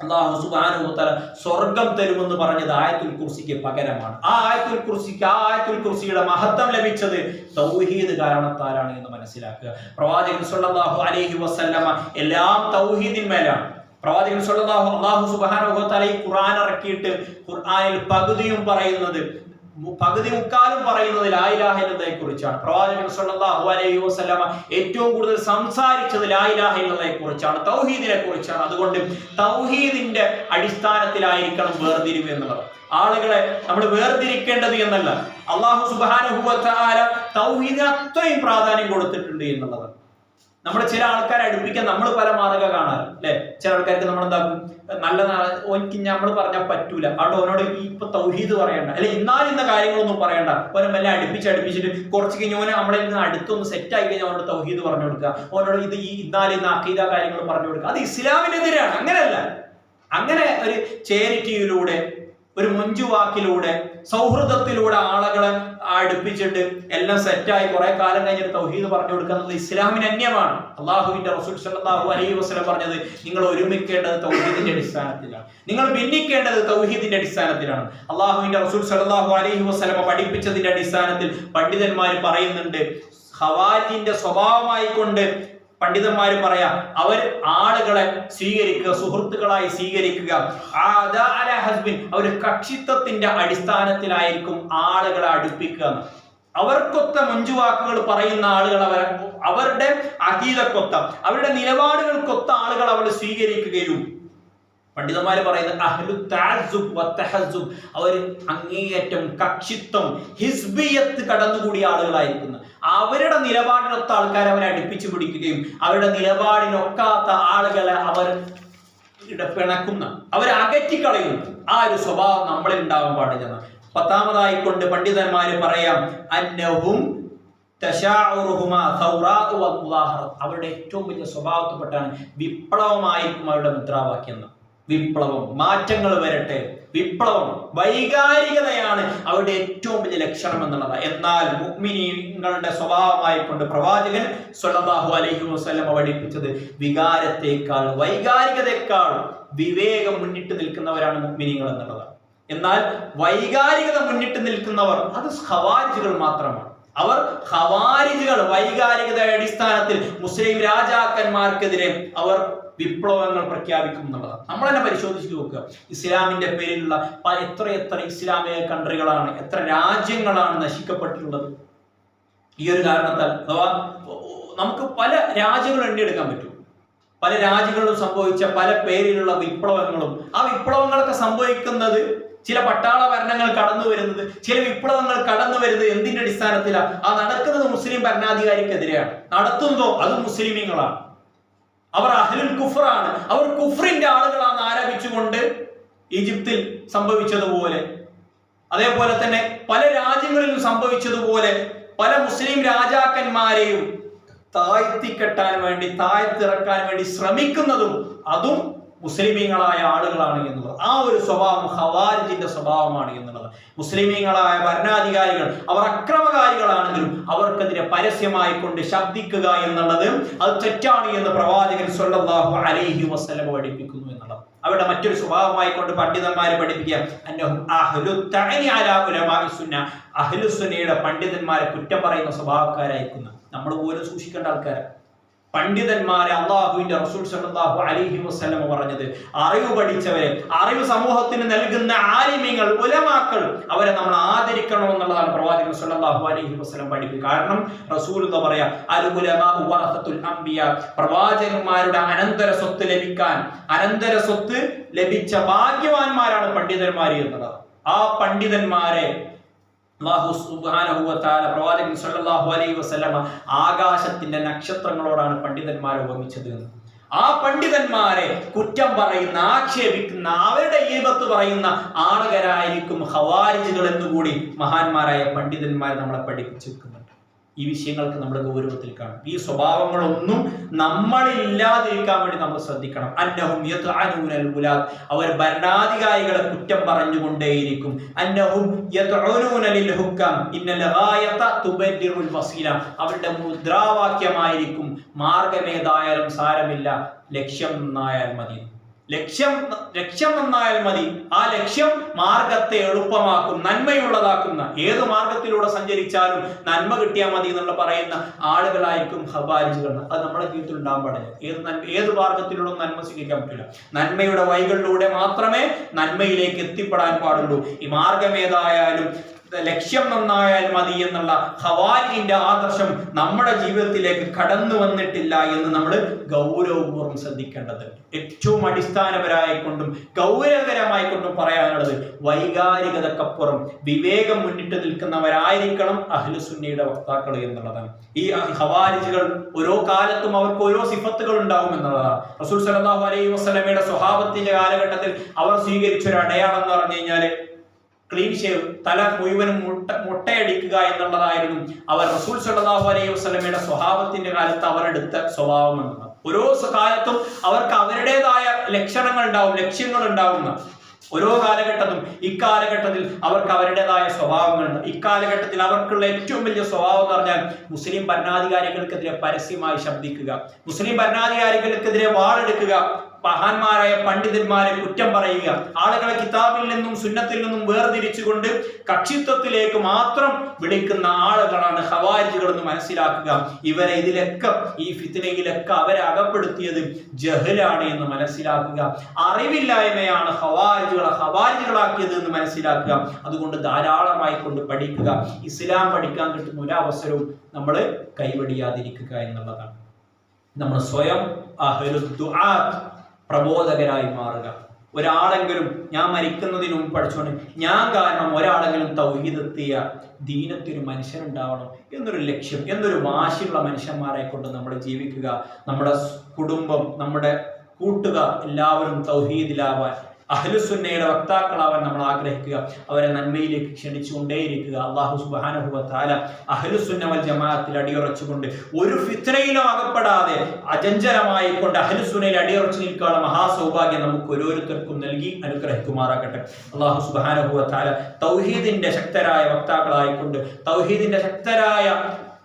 അല്ലാഹു സുബ്ഹാനഹു വ തആല സ്വർഗ്ഗം തരുമെന്ന് പറഞ്ഞത് ആയത്തുൽ കുർസിക്ക് പകരമാണ്. ആ ആയത്തുൽ കുർസിയുടെ മഹത്വം ലഭിച്ചത് തൗഹീദ് കാരണത്താലാണ് എന്ന് മനസ്സിലാക്കുക. പ്രവാചകൻ സല്ലല്ലാഹു അലൈഹി വസല്ലമ എല്ലാം തൗഹീദിന്മേലാണ്. പ്രവാചകൻ അല്ലാഹു സുബ്ഹാനഹു വ തആല ഈ ഖുർആൻ ഇറക്കിയിട്ട് ഖുർആനിൽ പകുതി മുക്കാലും പറയുന്നത് ലാ ഇലാഹ ഇല്ലല്ലാഹയെ കുറിച്ചാണ്. പ്രവാചകൻ സല്ലല്ലാഹു അലൈഹി വസല്ലമ ഏറ്റവും കൂടുതൽ സംസാരിച്ചത് ലാ ഇലാഹ ഇല്ലല്ലാഹയെ കുറിച്ചാണ്, തൗഹീദിനെ കുറിച്ചാണ്. അതുകൊണ്ട് തൗഹീദിന്റെ അടിസ്ഥാനത്തിലായിരിക്കണം വേർതിരിവ് എന്നുള്ളത്. ആളുകളെ നമ്മൾ വേർതിരിക്കേണ്ടത് എന്നല്ല, അല്ലാഹു സുബ്ഹാനഹു വ തആല തൗഹീദിന് അത്രയും പ്രാധാന്യം കൊടുത്തിട്ടുണ്ട് എന്നുള്ളത്. നമ്മൾ ചില ആൾക്കാരെ അടുപ്പിക്കാൻ നമ്മൾ പല മാർഗ കാണാറ് അല്ലെ. ചില ആൾക്കാർക്ക് നമ്മൾ എന്താക്കും, നല്ല ഓനിക്ക് നമ്മൾ പറഞ്ഞാൽ പറ്റൂല, അവിടെ ഓനോട് ഇപ്പൊ തൗഹീദ് പറയണ്ട, അല്ലെ ഇന്ന കാര്യങ്ങളൊന്നും പറയണ്ട, ഓനെ മെല്ലെ അടുപ്പിച്ചിട്ട് കുറച്ച് കഴിഞ്ഞ് ഓനെ നമ്മളെ അടുത്തൊന്ന് സെറ്റ് ആയി കഴിഞ്ഞാൽ അവനോട് തൗഹീദ് പറഞ്ഞു കൊടുക്കുക, ഓനോട് ഇത് ഇന്ന അഖീദ കാര്യങ്ങൾ പറഞ്ഞു കൊടുക്കുക. അത് ഇസ്ലാമിനെതിരാണ്. അങ്ങനെയല്ല. അങ്ങനെ ഒരു ചേരിറ്റിയിലൂടെ, ഒരു മുഞ്ചുവാക്കിലൂടെ, സൗഹൃദത്തിലൂടെ ആളുകളെ അടുപ്പിച്ചിട്ട് എല്ലാം സെറ്റായി കുറെ കാലം കഴിഞ്ഞിട്ട് തൗഹീദ് പറഞ്ഞു കൊടുക്കുന്നത് ഇസ്ലാമിന് അന്യമാണ്. അല്ലാഹുവിന്റെ റസൂൽ സല്ലല്ലാഹു അലൈഹി വസല്ലം പറഞ്ഞത്, നിങ്ങൾ ഒരുമിക്കേണ്ടത് തൗഹീദിന്റെ അടിസ്ഥാനത്തിലാണ്, നിങ്ങൾ ഭിന്നിക്കേണ്ടത് തൗഹീദിന്റെ അടിസ്ഥാനത്തിലാണ്. അല്ലാഹുവിന്റെ റസൂൽ സല്ലല്ലാഹു അലൈഹി വസല്ലം പഠിപ്പിച്ചതിന്റെ അടിസ്ഥാനത്തിൽ പണ്ഡിതന്മാർ പറയുന്നുണ്ട്, ഖവാരിജിന്റെ സ്വഭാവമായി കൊണ്ട് പണ്ഡിതന്മാർ പറയാം, അവർ ആളുകളെ സ്വീകരിക്കുക, സുഹൃത്തുക്കളായി സ്വീകരിക്കുക. അവർ കക്ഷിത്വത്തിന്റെ അടിസ്ഥാനത്തിലായിരിക്കും ആളുകളെ അടുപ്പിക്കുക. അവർക്കൊത്ത മുഞ്ചുവാക്കുകൾ പറയുന്ന ആളുകൾ അവരുടെ അഖീദക്കൊത്ത, അവരുടെ നിലപാടുകൾക്കൊത്ത ആളുകൾ അവർ സ്വീകരിക്കുകയും, പണ്ഡിതന്മാര് പറയുന്നത് അഹ്ലു തഅസ്സുബ് വ തഹസ്സുബ്, അവർ അങ്ങേയറ്റം കക്ഷിത്വം, ഹിസ്ബിയത്ത് കടന്നുകൂടിയ ആളുകളായിരിക്കുന്നു. അവരുടെ നിലപാടിനൊത്ത ആൾക്കാരെ അവരെ അടുപ്പിച്ചു പിടിക്കുകയും അവരുടെ നിലപാടിനൊക്കാത്ത ആളുകളെ അവർ പിണക്കുന്ന, അവരെ അകറ്റിക്കളയുന്നു. ആ ഒരു സ്വഭാവം നമ്മളിൽ ഉണ്ടാവാൻ പാടില്ല. 10ാമതായിക്കൊണ്ട് പണ്ഡിതന്മാര് പറയാം, അന്നഹും തശാഉറുഹുമാ സൗറാഉ വ മുദാഹറത്ത്, അവരുടെ ഏറ്റവും വലിയ സ്വഭാവത്തിൽപ്പെട്ടാണ് വിപ്ലവമായിരിക്കും അവരുടെ മുദ്രാവാക്യം. വിപ്ലവം, മാറ്റങ്ങൾ വരട്ടെ, വിപ്ലവം, വൈകാരികതയാണ് അവരുടെ ഏറ്റവും വലിയ ലക്ഷണം എന്നുള്ളതാണ്. എന്നാൽ മുഅ്മിനീങ്ങളുടെ സ്വഭാവമായിക്കൊണ്ട് പ്രവാചകൻ സ്വല്ലല്ലാഹു അലൈഹി വസല്ലം പഠിപ്പിച്ചത് വികാരത്തെക്കാൾ, വൈകാരികതയെക്കാൾ വിവേകം മുന്നിട്ട് നിൽക്കുന്നവരാണ് മുഅ്മിനീങ്ങൾ എന്നുള്ളതാണ്. എന്നാൽ വൈകാരികത മുന്നിട്ട് നിൽക്കുന്നവർ അത് ഖവാരിജുകൾ മാത്രമാണ്. അവർ ഖവാരിജുകൾ വൈകാരികതയുടെ അടിസ്ഥാനത്തിൽ മുസ്ലിം രാജാക്കന്മാർക്കെതിരെ അവർ വിപ്ലവങ്ങൾ പ്രഖ്യാപിക്കും എന്നുള്ളതാണ്. നമ്മൾ തന്നെ പരിശോധിച്ച് നോക്കുക. ഇസ്ലാമിന്റെ പേരിലുള്ള എത്ര ഇസ്ലാമിക കൺട്രികളാണ്, എത്ര രാജ്യങ്ങളാണ് നശിക്കപ്പെട്ടിട്ടുള്ളത് ഈ ഒരു കാരണത്താൽ. അഥവാ നമുക്ക് പല രാജ്യങ്ങളും എണ്ണിയെടുക്കാൻ പറ്റും. പല രാജ്യങ്ങളിലും സംഭവിച്ച പല പേരിലുള്ള വിപ്ലവങ്ങളും, ആ വിപ്ലവങ്ങളൊക്കെ സംഭവിക്കുന്നത്, ചില പട്ടാള ഭരണങ്ങൾ കടന്നു വരുന്നത്, ചില വിപ്ലവങ്ങൾ കടന്നു വരുന്നത് എന്തിന്റെ അടിസ്ഥാനത്തിലാണ്? ആ നടക്കുന്നത് മുസ്ലിം ഭരണാധികാരിക്കെതിരെയാണ്, നടത്തുന്നതോ അത് മുസ്ലിമീങ്ങളാണ്. അവർ അഹ്ലുൽ കുഫ്റാണ്, അവർ കുഫ്രിന്റെ ആളുകളാണെന്ന് ആരോപിച്ചുകൊണ്ട് ഈജിപ്തിൽ സംഭവിച്ചതുപോലെ, അതേപോലെ തന്നെ പല രാജ്യങ്ങളിലും സംഭവിച്ചതുപോലെ പല മുസ്ലിം രാജാക്കന്മാരെയും താഴ്ത്തിക്കെട്ടാൻ വേണ്ടി, താഴ്ത്തിറക്കാൻ വേണ്ടി ശ്രമിക്കുന്നതും അതും മുസ്ലിമീങ്ങളായ ആളുകളാണ് എന്നുള്ളത്. ആ ഒരു സ്വഭാവം ഖവാരിജിന്റെ സ്വഭാവമാണ് എന്നുള്ളത്. മുസ്ലിമീങ്ങളായ ഭരണാധികാരികൾ അവർ അക്രമകാരികളാണെങ്കിലും അവർക്കെതിരെ പരസ്യമായി കൊണ്ട് ശബ്ദിക്കുക എന്നുള്ളത് അത് തെറ്റാണ് എന്ന് പ്രവാചകൻ സ്വല്ലല്ലാഹു അലൈഹി വസല്ലം പഠിപ്പിക്കുന്നു എന്നുള്ളത്. അവരുടെ മറ്റൊരു സ്വഭാവമായി കൊണ്ട് പണ്ഡിതന്മാരെ പഠിപ്പിക്കുക അഹ്ലുസുന്നയുടെ പണ്ഡിതന്മാരെ കുറ്റം പറയുന്ന സ്വഭാവക്കാരായിരിക്കുന്ന നമ്മൾ പോലും സൂക്ഷിക്കേണ്ട ആൾക്കാരാണ്. പണ്ഡിതന്മാരെ അള്ളാഹുവിന്റെ റസൂൽ സല്ലല്ലാഹു അലൈഹി വസല്ലം പറഞ്ഞത് അറിവ് പഠിച്ചവരെ, അറിവ് സമൂഹത്തിന് നൽകുന്ന ആലിമീങ്ങൾ, ഉലമാക്കൾ, അവരെ നമ്മൾ ആദരിക്കണം എന്നുള്ളതാണ് പ്രവാചകൻ സല്ലല്ലാഹു അലൈഹി വസല്ലം പഠിപ്പിക്കുക. കാരണം റസൂൽ എന്താ പറയാ, അൽ ഉലമാഉ വറസത്തുൽ അംബിയ, പ്രവാചകന്മാരുടെ അനന്തര സ്വത്ത് ലഭിച്ച ഭാഗ്യവാന്മാരാണ് പണ്ഡിതന്മാർ എന്നുള്ളത്. ആ പണ്ഡിതന്മാരെ അല്ലാഹു സുബ്ഹാനഹു വ തആല പ്രവാചകൻ സല്ലല്ലാഹു അലൈഹി വസല്ലമ ആകാശത്തിന്റെ നക്ഷത്രങ്ങളോടാണ് പണ്ഡിതന്മാരെ ഉപമിച്ചത്. ആ പണ്ഡിതന്മാരെ കുറ്റം പറയുന്ന, ആക്ഷേപിക്കുന്ന, അവരുടെ ഈബത്ത് പറയുന്ന ആളുകളായിരിക്കും ഖവാരിജുകൾ എന്നുകൂടി മഹാന്മാരായ പണ്ഡിതന്മാർ നമ്മളെ പഠിപ്പിച്ചിരിക്കുന്നുണ്ട്. ഈ വിഷയങ്ങൾക്ക് നമ്മൾ ഗൗരവത്തിൽ കാണും. ഈ സ്വഭാവങ്ങളൊന്നും നമ്മളില്ലാതിരിക്കാൻ വേണ്ടി നമ്മൾ ശ്രദ്ധിക്കണം. അന്നഹും യത്അനൂനൽ ഉലാദ്, അവർ ഭരണാധികാരികളെ കുറ്റം പറഞ്ഞുകൊണ്ടേയിരിക്കും. അന്നഹും യത്അനൂന ലിൽ ഹുക്കാം ഇന്നൽ ഗായത തുബദ്ദിറുൽ വസീല, അവരുടെ മുദ്രാവാക്യമായിരിക്കും മാർഗമേതായാലും സാരമില്ല, ലക്ഷ്യം നന്നായാൽ മതി. ലക്ഷ്യം നന്നായാൽ മതി. ആ ലക്ഷ്യം മാർഗത്തെ എളുപ്പമാക്കും, നന്മയുള്ളതാക്കുന്ന, ഏത് മാർഗത്തിലൂടെ സഞ്ചരിച്ചാലും നന്മ കിട്ടിയാൽ മതി എന്നുള്ള പറയുന്ന ആളുകളായിരിക്കും ഖവാരിജുകൾ. അത് നമ്മുടെ ജീവിതത്തിൽ ഉണ്ടാകാൻ പാടില്ല. ഏത് മാർഗത്തിലൂടെ നന്മ സ്വീകരിക്കാൻ പറ്റില്ല. നന്മയുടെ വഴികളിലൂടെ മാത്രമേ നന്മയിലേക്ക് എത്തിപ്പെടാൻ പാടുള്ളൂ. ഈ മാർഗം ഏതായാലും ലക്ഷ്യം നന്നായാൽ മതി എന്നുള്ള ഖവാരിജിന്റെ ആദർശം നമ്മുടെ ജീവിതത്തിലേക്ക് കടന്നു വന്നിട്ടില്ല എന്ന് നമ്മൾ ഗൗരവപൂർവ്വം ശ്രദ്ധിക്കേണ്ടതുണ്ട്. ഏറ്റവും അടിസ്ഥാനപരമായിക്കൊണ്ടും ഗൗരവകരമായിക്കൊണ്ടും പറയാനുള്ളത്, വൈകാരികതക്കപ്പുറം വിവേകം മുന്നിട്ട് നിൽക്കുന്നവരായിരിക്കണം അഹ്ലുസുന്നയുടെ വക്താക്കൾ എന്നുള്ളതാണ്. ഈ ഖവാരിജികൾ ഓരോ കാലത്തും അവർക്ക് ഓരോ സിഫത്തുകൾ ഉണ്ടാവും എന്നുള്ളതാണ്. റസൂൽ സല്ലല്ലാഹു അലൈഹി വസല്ലമയുടെ സ്വഹാബത്തിന്റെ കാലഘട്ടത്തിൽ അവർ സ്വീകരിച്ച ഒരു അടയാളം എന്ന് പറഞ്ഞു കഴിഞ്ഞാൽ ക്ലീൻ ഷേവ്, തല മുഴുവനും മുട്ടയടിക്കുക എന്നുള്ളതായിരുന്നു അവർ റസൂൽ സല്ലല്ലാഹു അലൈഹി വസല്ലമയുടെ സ്വഹാബത്തിന്റെ കാലത്ത് അവരെടുത്ത സ്വഭാവം എന്നുള്ളത്. ഓരോ കാലത്തും അവർക്ക് അവരുടേതായ ലക്ഷണങ്ങൾ ഉണ്ടാവും, ലക്ഷ്യങ്ങൾ ഉണ്ടാവുന്ന ഓരോ കാലഘട്ടത്തും. ഇക്കാലഘട്ടത്തിൽ അവർക്ക് അവരുടേതായ സ്വഭാവങ്ങളുണ്ട്. ഇക്കാലഘട്ടത്തിൽ അവർക്കുള്ള ഏറ്റവും വലിയ സ്വഭാവം എന്ന് പറഞ്ഞാൽ മുസ്ലിം ഭരണാധികാരികൾക്കെതിരെ പരസ്യമായി ശബ്ദിക്കുക, മുസ്ലിം ഭരണാധികാരികൾക്കെതിരെ വാളെടുക്കുക, മഹാന്മാരായ പണ്ഡിതന്മാരെ കുറ്റം പറയുക, ആളുകളെ കിതാബിൽ നിന്നും സുന്നത്തിൽ നിന്നും വേർതിരിച്ചുകൊണ്ട് കക്ഷിത്വത്തിലേക്ക് മാത്രം വിളിക്കുന്ന ആളുകളാണ് ഖവാരിജുകൾ എന്ന് മനസ്സിലാക്കുക. ഇവരെ ഇതിലൊക്കെ, ഈ ഫിത്നയിലൊക്കെ അവരെ അകപ്പെടുത്തിയത് ജഹലാണ് എന്ന് മനസ്സിലാക്കുക. അറിവില്ലായ്മയാണ് ഖവാരിജുകളാക്കിയത് എന്ന് മനസ്സിലാക്കുക. അതുകൊണ്ട് ധാരാളമായി കൊണ്ട് പഠിക്കുക. ഇസ്ലാം പഠിക്കാൻ കിട്ടുന്ന ഒരു അവസരവും നമ്മൾ കൈവടിയാതിരിക്കുക എന്നുള്ളതാണ്. നമ്മൾ സ്വയം പ്രബോധകരായി മാറുക. ഒരാളെങ്കിലും, ഞാൻ മരിക്കുന്നതിന് മുമ്പ് പഠിച്ചോണ്ട് ഞാൻ കാരണം ഒരാളെങ്കിലും തൗഹീദ് എത്തിയ ദീനത്തൊരു മനുഷ്യനുണ്ടാവണം എന്നൊരു ലക്ഷ്യം, എന്നൊരു വാശിയുള്ള മനുഷ്യന്മാരെ കൊണ്ട് നമ്മൾ ജീവിക്കുക. നമ്മുടെ കുടുംബം, നമ്മുടെ കൂട്ടുകാർ എല്ലാവരും തൗഹീദിലാവാൻ, അഹ്ലുസുന്നയുടെ വക്താക്കളാവാൻ നമ്മൾ ആഗ്രഹിക്കുക. അവരെ നന്മയിലേക്ക് ക്ഷണിച്ചുകൊണ്ടേയിരിക്കുക. അല്ലാഹു സുബ്ഹാനഹു വ തആല അഹ്ലുസുന്ന വൽ ജമാഅത്തിൽ അടിയുറച്ചുകൊണ്ട് ഒരു ഫിത്നയിലും അകപ്പെടാതെ അചഞ്ചലമായി കൊണ്ട് അഹ്ലുസുന്നയിൽ അടിയുറച്ചു നിൽക്കാനുള്ള മഹാസൗഭാഗ്യം നമുക്ക് ഓരോരുത്തർക്കും നൽകി അനുഗ്രഹിക്കുമാറാകട്ടെ. അല്ലാഹു സുബ്ഹാനഹു വ തആല തൗഹീദിന്റെ ശക്തരായ വക്താക്കളായിക്കൊണ്ട്, തൗഹീദിന്റെ ശക്തരായ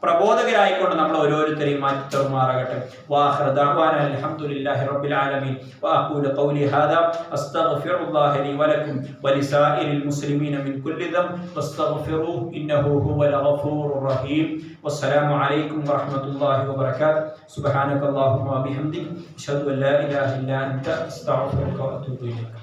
പ്രബോധകരായിക്കൊണ്ട് നമ്മൾ ഓരോരുത്തരെയും മാറ്റി തരുമാറാകട്ടെ. വാഖിറു ദഅ്വാനാ അൽഹംദുലില്ലാഹി റബ്ബിൽ ആലമീൻ വഅഖൂലു ഖൗലി ഹാദാ അസ്തഗ്ഫിറുല്ലാഹ ലി വലക്കും വലിസായിരിൽ മുസ്ലിമീന മിൻ കുല്ലി ദംബ് ഫസ്തഗ്ഫിറൂഹു ഇന്നഹു ഹുവൽ ഗഫൂറുർ റഹീം. വസ്സലാമു അലൈക്കും വറഹ്മത്തുള്ളാഹി വബറകാതുഹു. സുബ്ഹാനകല്ലാഹുമ്മ വബിഹംദിക അഷ്ഹദു അൻ ലാ ഇലാഹ ഇല്ലാ അൻത അസ്തഗ്ഫിറുക വഅതൂബു ഇലൈക.